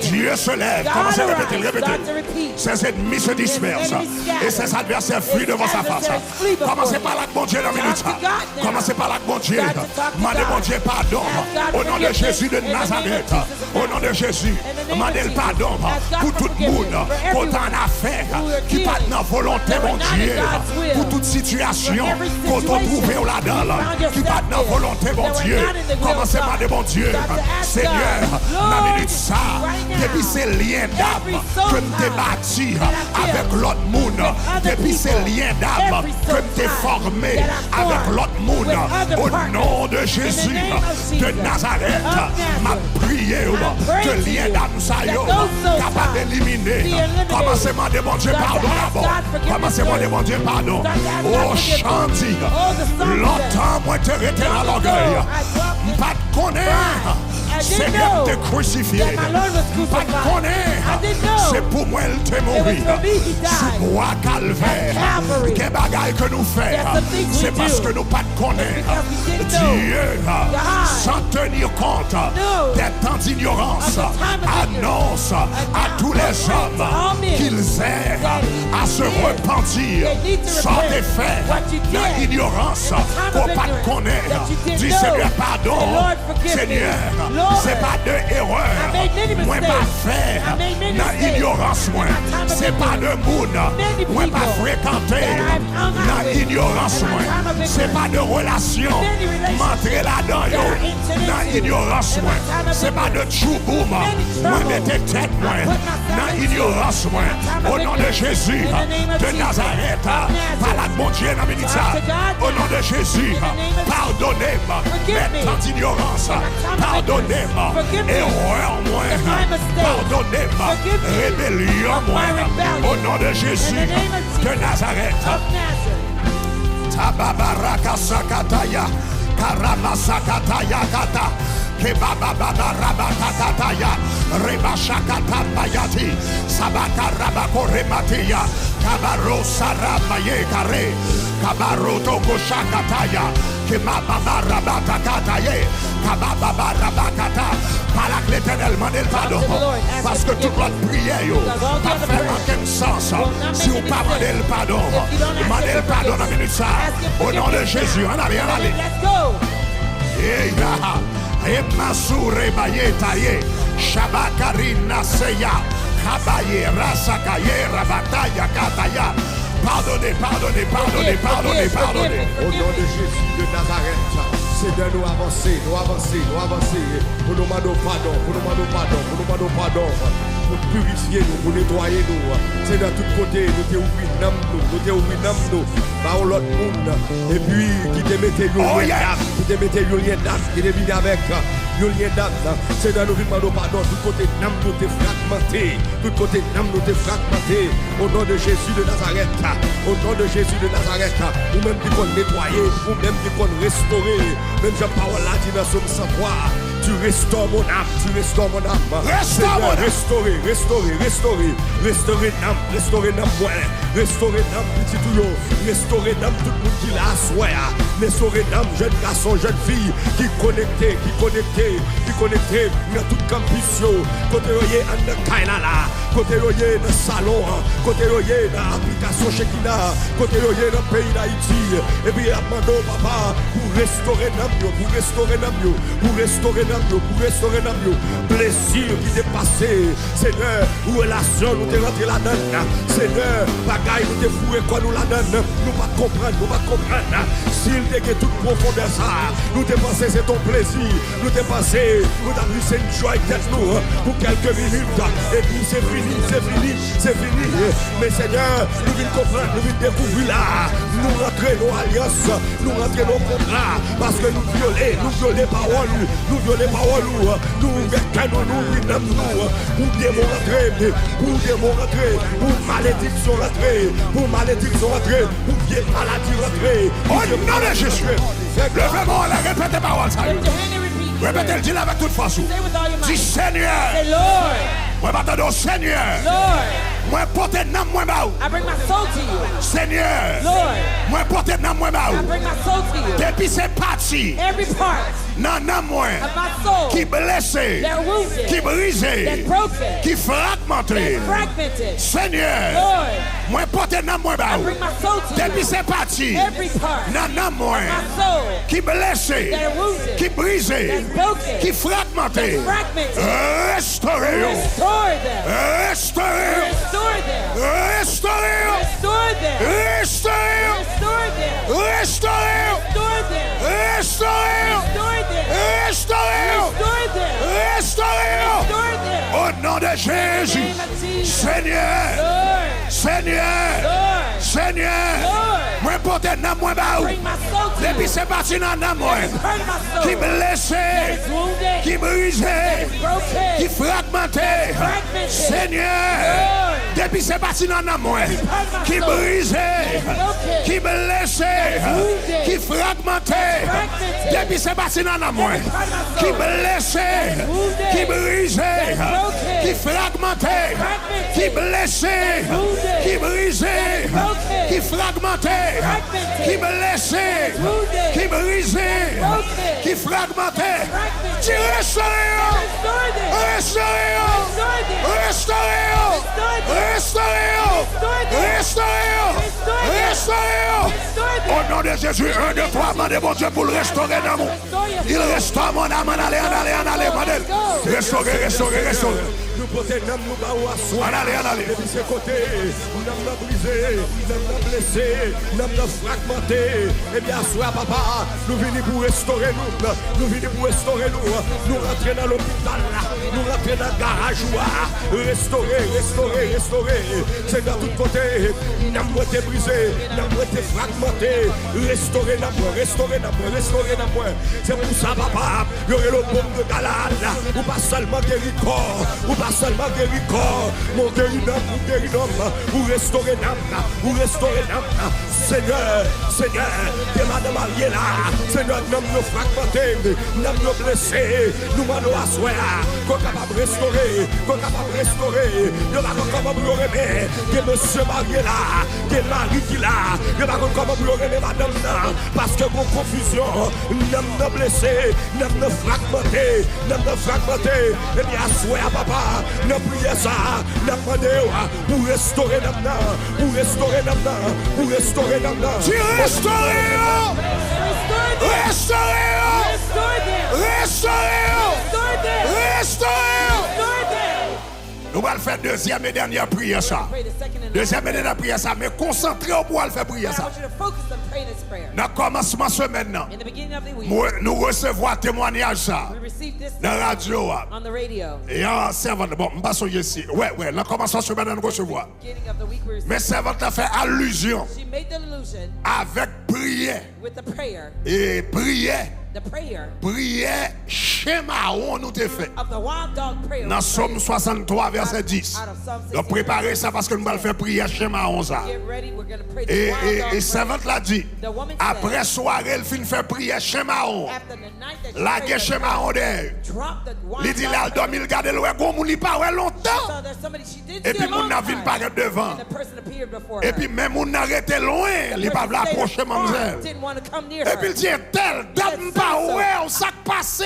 Dieu se lève. Commencez à répéter, répétez. Ses ennemis se dispersent. Et ses adversaires fuient devant sa face. Commencez par la bon Dieu dans la minute. Commencez par la bon Dieu. Demandez mon Dieu pardon. Au nom de Jésus de Nazareth. Au nom de Jésus. Demandez le pardon pour tout le monde, pour ton affaire, qui pas dans volonté, mon Dieu, pour toute situation, qu'on te trouve là-dedans, qui pas dans volonté, mon Dieu. Commencez par de mon Dieu. Seigneur, dans la minute ça, depuis ces liens d'âme que tu t'es bâti avec l'autre monde, depuis ces liens d'âme que tu t'es formé avec l'autre monde, au nom de Jésus de Nazareth, m'a prié que lien d'âme ça capable d'éliminer. Commencez-moi de mon Dieu pardon d'abord. Commencez-moi de mon Dieu pardon. Oh Chandy, longtemps moi te rete dans l'orgueil. Pas de connaître. Seigneur te crucifié. Pas de connaître. C'est pour moi elle te mourir. Sous bois calvaire. Quel bagaille que nous faisons. C'est parce que nous pas de connaître. Dieu, sans tenir compte des temps d'ignorance, annonce à tous les hommes qu'ils aient à se repentir sans défaire dans l'ignorance qu'on pas de connaître. Dis Seigneur pardon. Seigneur, c'est pas de erreur. Moi pas faire dans l'ignorance moi. C'est pas de monde. Moi pas fréquenter dans l'ignorance moi. C'est pas de relation. M'entrer là-dedans dans l'ignorance moi. C'est pas de chouboum. Moi mettez tête moi dans l'ignorance moi. Au nom de Jésus de Nazareth. Par la bon Dieu dans minute ça. Au nom de Jésus. Pardonnez-moi. Maintenant d'ignorance. Pardonnez-moi. Erreur moi. Pardonnez-moi. Rébellion moi. Au nom de Jésus de Nazareth. Tababaraka sakataya. Karamasakataya kata. Kebababa rabakatataya. Rebashakata bayati. Sabaka rabako rematia. Kabaro saramaye kare. Kabaro toko shakataya. Kebababa rabatakataye. Kabababa rabakata. Par l'Éternel, demandez le pardon. Parce que toute notre prière, pas fait aucun sens. Si vous pas demandez le pardon, demandez le pardon dans la minute ça. Au nom de Jésus, en allez, en allez. Emasure bayetaye, Shabakarina seya, Kabaye, Rasakaye, Rabataya, Kataya. Pardonnez, pardonnez, pardonnez, pardonnez, pardonnez. Au nom de Jésus de Nazareth. Seigneur, nous avancer, nous avancer, nous avancer. Pour nous demander pardon, pour nous demander pardon, pour nous demander pardon. Pour purifier nous, pour nettoyer nous. Seigneur, de tout côté, nous t'es ouvert nam nous. Par l'autre monde. Et puis, qui te mette le lien d'âme, qui te mette le lien d'âme, qui te vient avec Yo lien d'âme. Seigneur, nous demandons pardon. Tout côté d'âme nous t'es fragmenté. Tout côté d'âme nous t'es fragmenté. Au nom de Jésus de Nazareth. Au nom de Jésus de Nazareth. Ou même qui qu'on nettoyer. Ou même qui qu'on restaurer. Même Jean-Paul l'a dit dans Somme 103. Tu restaures mon âme, tu restaures mon âme. Restaurer l'âme, restaurer l'âme, ouais. Restaurer l'âme, petit tout, restaurer l'âme, tout le monde qui l'a assoya. Restaurer l'âme, jeune garçon, jeune fille, qui connecté, dans tout campus, côté yoye, en de Kailala, côté yoye, dans le salon, côté yoye, dans l'application Shekina, côté yoye, dans le pays d'Haïti. Et puis, amando, papa, pour restaurer l'âme, pour restaurer l'âme, pour restaurer l'âme, plaisir qui est passé, Seigneur, relation, nous t'es rentré là-dedans, Seigneur, bagaille, nous t'es foué quoi nous là-dedans, nous pas comprendre, s'il t'est toute profondeur ça, nous t'es pensé c'est ton plaisir, nous t'es pensé, nous t'as vu c'est une joie avec nous, pour quelques minutes, et puis c'est fini, mais Seigneur, nous venons comprendre, nous venons découvrir là, nous rentrer nos alliances, nous rentrer nos contrats, parce que nous violer paroles, nous pour démontrer, pour malédiction rentrer, pour vieille maladie rentrer. Au nom de Jésus, levez-moi, répétez paroles. Répétez le dit avec toute force. Dis Seigneur. Moi m'attends Seigneur. Moi porter nam moi baou. I bring my soul to you. Seigneur. Lord. Moi porter nam moi baou. I bring my soul to you. Depuis c'est parti. Every part nan nam moi of my soul qui blessé, that wounded, qui brisé, that broken, qui fragmenté. that fragmented. Seigneur. Lord. Moi porter nam moi I baou. bring my soul to Depuis you. c'est parti. Every part nan nam moi of my soul qui blessé, that wounded, qui brisé, that's broken, qui fragmenté. that's fragmented. Restaurez. Restore them. Restaurez. Restore them. Restaurez. Restore them. Restaurez. Restore them. Restaurez. Restore them. Restaurez. Restore them. Restaurez. Restore them. Restaurez. Restore them. Au nom de Jésus. In the name of Jesus. Seigneur. Lord. Seigneur. Lord. Seigneur. Lord. Moi porter nan moi baou. Bring my soul to Depuis you. c'est parti nan nan moi. Hurt my soul. Qui blessé, That is wounded. qui brisé, That is broken. qui fragmenté. Fragmented. Seigneur. Lord. Depuis c'est parti nan nan moi. Qui soul. brisé, broken. qui blessé, wounded. qui fragmenté. Fragmented. Depuis c'est parti nan nan moi. soul. Qui blessé, wounded. qui brisé, broken. qui fragmenté. Fragmented. Qui blessé, wounded. qui brisé, broken. qui fragmenté. Fragmented. Qui blessé, wounded. qui brisé, broken. qui fragmenté. Fragmented. Tu restaurez, Restore them. restaurez, Restore them. restaurez, restaurez, restaurez, restaurez. Au nom de Jésus, 1, 2, 3, demandez mon Dieu pour le restaurer dans mon. Il restaure mon âme, en allez, madame. Restaurer. Nous porter l'âme, nous baou à soi. En allez. Depuis ces côtés, nous n'avons brisé, nous n'avons blessé, nous n'avons fragmenté. Eh bien, soi, papa, nous venons pour restaurer nous. Nous venons pour restaurer nous. Nous rentrons dans l'hôpital, nous rentrons dans le garage. Restaurer. C'est dans tous côtés. Nous n'avons été brisé, nous n'avons été fragmenté. Restaurer nous. C'est pour ça, papa, il y aurait le bombe de Galade. Ou pas seulement guéri corps, ou pas seulement guéri corps, mon guéri d'homme, ou restaurer l'âme, Seigneur, que madame mariée là, Seigneur, nous fragmenté, nous blessé, nous m'allons asseoir, qu'on capable restaurer, nous allons capable remettre, que monsieur marié là, que mari qui là, nous allons capable remettre madame là, parce que mon confusion, nous blessé, nous fragmenté, et bien asseoir papa, nous prions ça, nous demandons pour restaurer l'âme, Tu restaurez, Nous allons faire deuxième et dernière prière ça. Deuxième et dernière prière ça, mais concentrez-vous pour faire prière ça. Dans le commencement de semaine, nous recevons témoignage ça. Dans la radio. Et en servante, bon, je ne sais pas ici. Ouais, dans le commencement de semaine, nous recevons. Mais servante a fait allusion avec prière. Et prière schéma où nous te fait. Dans Somme 63, verset 10. Donc préparez ça parce que nous allons faire prier schéma 11. Et servante l'a dit, après soirée, elle finit faire prier schéma 11. La guerre schéma 11 d'elle. Il dit là, elle dormi, il garde le oué, il parle longtemps. Et puis mon n'a venu paraître devant. Et puis même on n'a arrêté loin, il ne va pas approcher mademoiselle. Et puis il dit, tel, dame pas ouais, on s'est passé.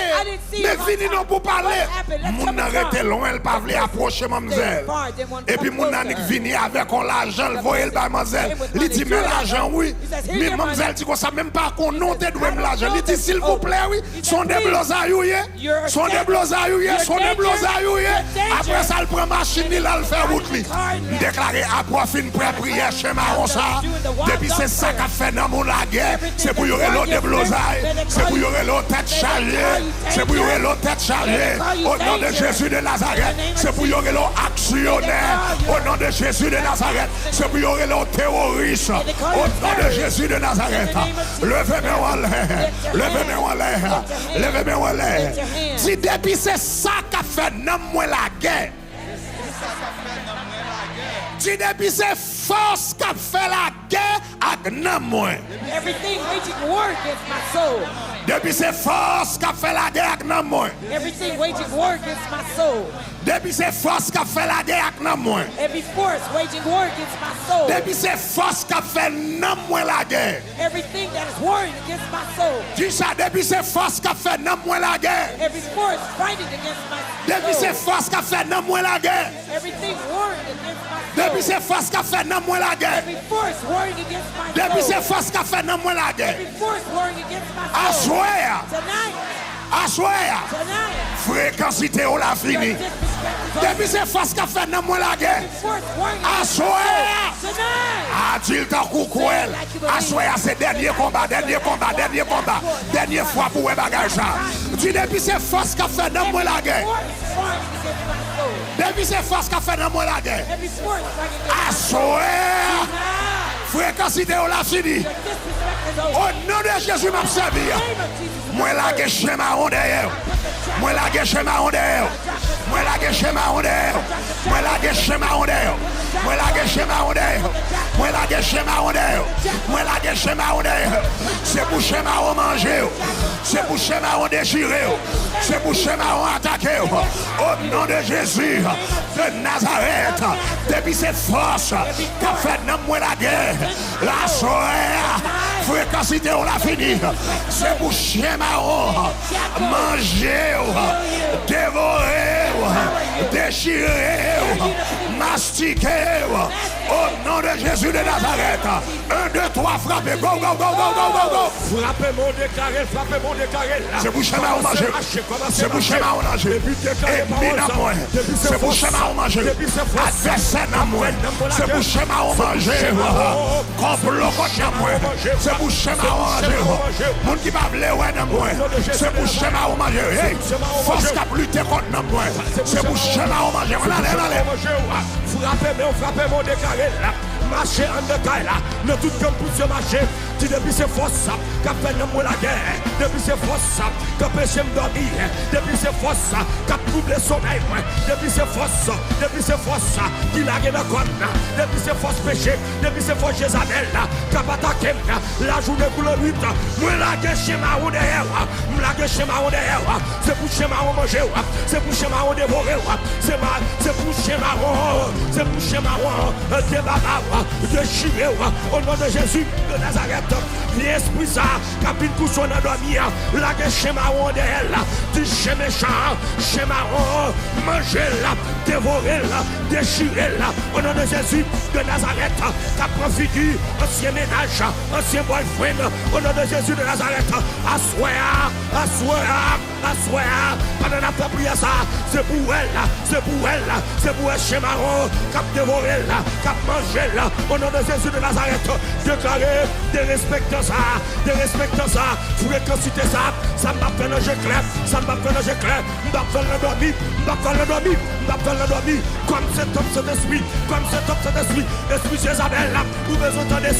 Mais fini non pour parler. Mon n'a arrêté loin, il ne va pas approcher mademoiselle. Et puis mon n'a venu avec l'argent, il voyait le mademoiselle. Il dit, mais l'argent, oui. Mais mademoiselle dit qu'on ne sait même pas qu'on note de l'argent. Il dit, s'il vous plaît, oui, sont des blosailles, sont des blosailles, sont des blosailles. Après ça, il prend machine, il a le fait route. Déclaré après fin prière chez Maron ça. Depuis c'est ça qu'a fait dans mon la guerre. C'est pour y avoir l'autre de blosailles. C'est pour y avoir l'autre tête chargée. C'est pour y avoir l'autre tête chargée. Au nom de Jésus de Nazareth. C'est pour y avoir l'autre actionnaire. Au nom de Jésus de Nazareth. C'est pour y avoir l'autre terroriste. Au nom de Jésus de Nazareth. Levez-moi en l'air. Levez-moi en l'air. Levez-moi en l'air. Si depuis c'est ça qu'a fait dans moi la guerre. Si depuis c'est force qu'a fait la guerre avec nous. Everything waging war against my soul. Depuis c'est force qu'a fait la guerre avec nous. Everything waging war against my soul. Depuis c'est force qu'a fait la guerre avec nous. Every force waging war against my soul. Depuis c'est force qu'a fait nous la guerre. Everything that is warring against my soul. Dis ça, depuis c'est force qu'a fait nous la guerre. Every force fighting against my soul. Depuis c'est force qu'a fait nous la guerre. Everything warring against my soul. Depuis c'est force qu'a fait nous la guerre. Every force warring against my soul. Depuis c'est force qu'a fait nous la guerre. Every force warring against my I soul. swear. Tonight. I swear. Tonight. Fréquencité on l'a fini. Depuis c'est force qu'a fait nous la guerre. I swear. A-t-il tant coucouel? I swear c'est dernier combat, dernier combat, dernier combat. Dernière fois pour les bagages. Dis depuis c'est force qu'a fait nous la guerre. Depuis c'est force qu'a fait nous la guerre. I swear. Fréquencité on l'a fini. Au nom de Jésus m'a servi. Moi la guerre schéma on derrière. Moi la guerre schéma on derrière. Moi la guerre schéma on derrière. Moi la guerre schéma on derrière. Moi la guerre schéma on derrière. Moi la guerre schéma on derrière. Moi la guerre schéma on derrière. C'est pour schéma on manger. C'est pour schéma on déchirer. C'est pour schéma on attaquer. Au nom de Jésus de Nazareth. Depuis cette force qu'a fait dans moi la guerre. La soirée. Fréquencité on l'a fini. C'est pour schéma on manger. Dévorer. Déchirer. Mastiquer. Au nom de Jésus de Nazareth. 1, 2, 3, frappez. Go, go, go, go, go, go, go. Frappez mon déclaré, frappez mon déclaré. C'est pour schéma on manger. C'est pour schéma on manger. Ennemi dans moi. C'est pour schéma on manger. Adversaire dans moi. C'est pour schéma on manger. Complot contre moi. C'est pour schéma on manger. Moun qui va blé ouais dans moi. C'est pour schéma on manger. Force qui a lutté contre moi. C'est pour schéma on manger. Allez. Frappez mon déclaré là. Marcher en détail là. Ne tout comme pour ce marché. Si depuis c'est force ça, qu'a fait dans la guerre. Depuis c'est force ça, qu'a péché me dormir. Depuis c'est force ça, qu'a troublé sommeil. Depuis c'est force ça, depuis c'est force ça, qui l'a gagné dans le depuis c'est force péché, depuis c'est force Jézabel là, qu'a attaqué la journée pour le 8. Moi la guerre chez ma ou derrière, la guerre chez ma ou derrière. C'est pour chez ma ou manger, c'est pour chez ma ou dévorer. C'est pour chez ma ou, c'est pour chez ma ou débattre, déchirer. Au nom de Jésus de Nazareth. L'esprit ça, capine couchon dans dormir, la guerre schéma on derrière là, du schéma méchant, schéma on, manger là, dévorer là, déchirer là, au nom de Jésus de Nazareth, t'as profité, ancien ménage, ancien boyfriend, au nom de Jésus de Nazareth, assoir, pendant la prière ça, c'est pour elle là, c'est pour elle là, c'est pour elle schéma on, cap dévorer là, cap manger là, au nom de Jésus de Nazareth, déclarer, respectant ça, fréquencité ça m'a fait le jeu clair, m'a fait le dormir, comme cet homme, esprit Jézabel là, vous besoin d'entendre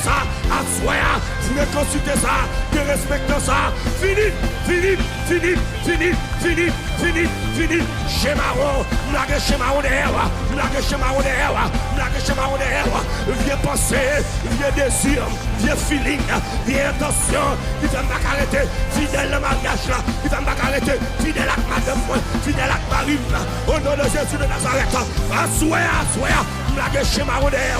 ça, assoir, reconsulter ça, de respecter ça. Fini. Chemaro, m'lage chemaro derrière. Viens penser, viens désir, viens feeling, viens intention. Il va m'arrêter, fidèle le mariage là. Il va m'arrêter, fidèle à madame, fidèle à Marie. Au nom de Jésus de Nazareth, assoya. M'lage chemaro derrière.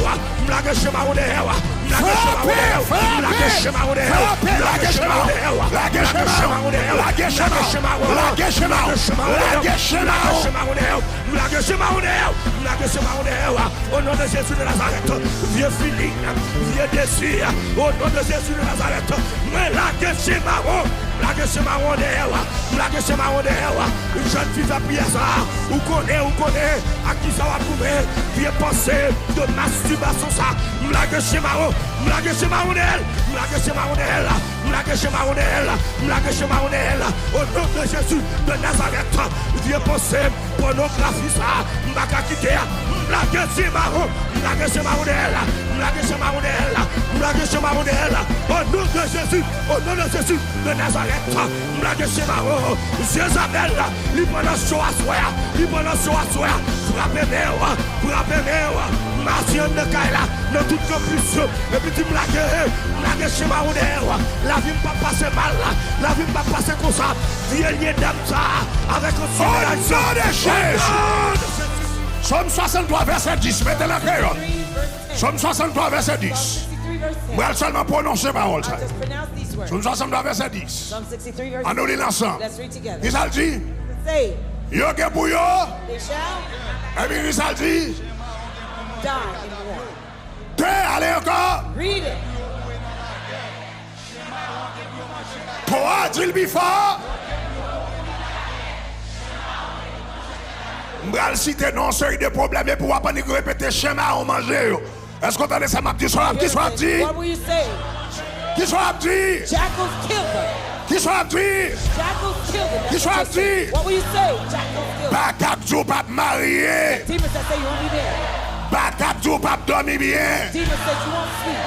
Au nom de Jésus de Nazareth, viens feeling, viens désir. Au nom de Jésus de Nazareth, une jeune fille va prier ça. Ou connaît, à qui ça va prouver. Viens penser de masturbation ça. M'lage chemaro d'elle. Au nom de Jésus de Nazareth, viens penser pornographie ça. M'lage quitter. M'lage chemaro d'elle. Au nom de Jésus de Nazareth, m'lage chemaro. Jézabel, libre le choix. Frappez-moi. Martian de Kaila, dans toute compulsion. Et puis tu m'lagues chez Maroudère. La vie ne va pas passer mal. La vie ne va pas passer comme ça. Vieille dame ça. Avec un ciel. Somme 63, verset 10. Mettez la crayon. Somme 63, verset 10. Je vais seulement prononcer parole. Somme 63, verset 10. On nous lit ensemble. Il s'est dit. Yo ke pour yo. Et puis il s'est dit. Allez encore. Read it. Toi, dis-le before. Je vais citer non série de problèmes pour pas répéter schéma au manger. Est-ce qu'on entend ça m'a dit soit dit? What will you say? Qui soit dit? Jackals killed her. Qui soit dit? Jackals killed her. Qui soit dit? What will you say? Jackals killed her. Bakap du pas marié. Demons that say you won't be there. Bakap du pas dormi bien. Demons that you won't sleep.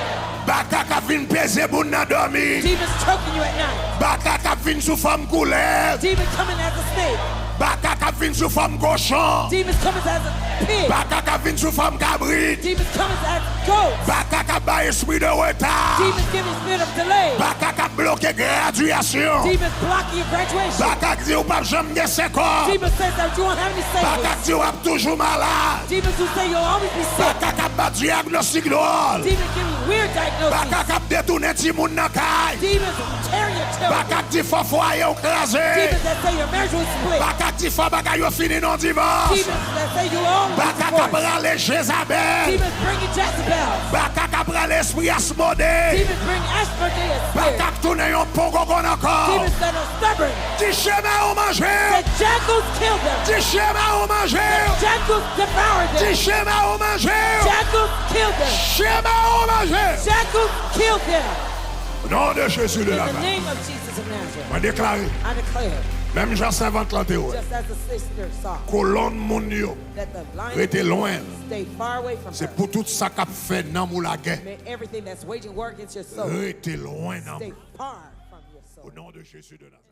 Bakap vin peser pour n'a dormi. Demons choking you at night. Bakap vin sous forme couleur. Demons coming as a snake. Bakap vin sous forme cochon. Demons coming as a pig. Bakap vin sous forme cabrit. Demons coming as goats. Bakap ba esprit de retard. Demons giving spirit of delay. Bakap bloquer graduation. Demons blocking your graduation. Bakap dit ou pas jamais de second. Demons says that you won't have any savings. Bakap dit ou pas toujours malade. Demons who say you'll always be sick. Bakap ba diagnostic drôle. Demons giving weird diagnoses. Bakap détourner ti moun nan kay. Demons tearing your children. Bakap dit faut foyer écrasé. Demons that say your marriage will split. Bakap dit faut bagay yo fini non divorce. Demons that say you'll always Bakap divorce. prale Jézabel. Demons bringing Jezebel. Bakap prale esprit Asmodée. Demons bring Asmodeus spirit. Bakap tourner yon pongo kon encore. Demons that are stubborn. Ti schéma ou manger. The jackals killed them. Ti schéma ou manger. Jackals devoured Ti them. schéma ou manger. Jackals killed them. Schéma ou manger. Jackals killed them. Au nom de Jésus de In the Nazareth. name of Jesus of Nazareth, On déclare, I declare, même Jean 50 là, just as the sister saw, colonne mon yo, that the rete lion loin. stayed far away from C'est her. pour tout ça qu'a fait dans mon la guerre. May everything that's waging war against your soul Rete loin dans stay far from your soul. au nom de Jésus de Nazareth.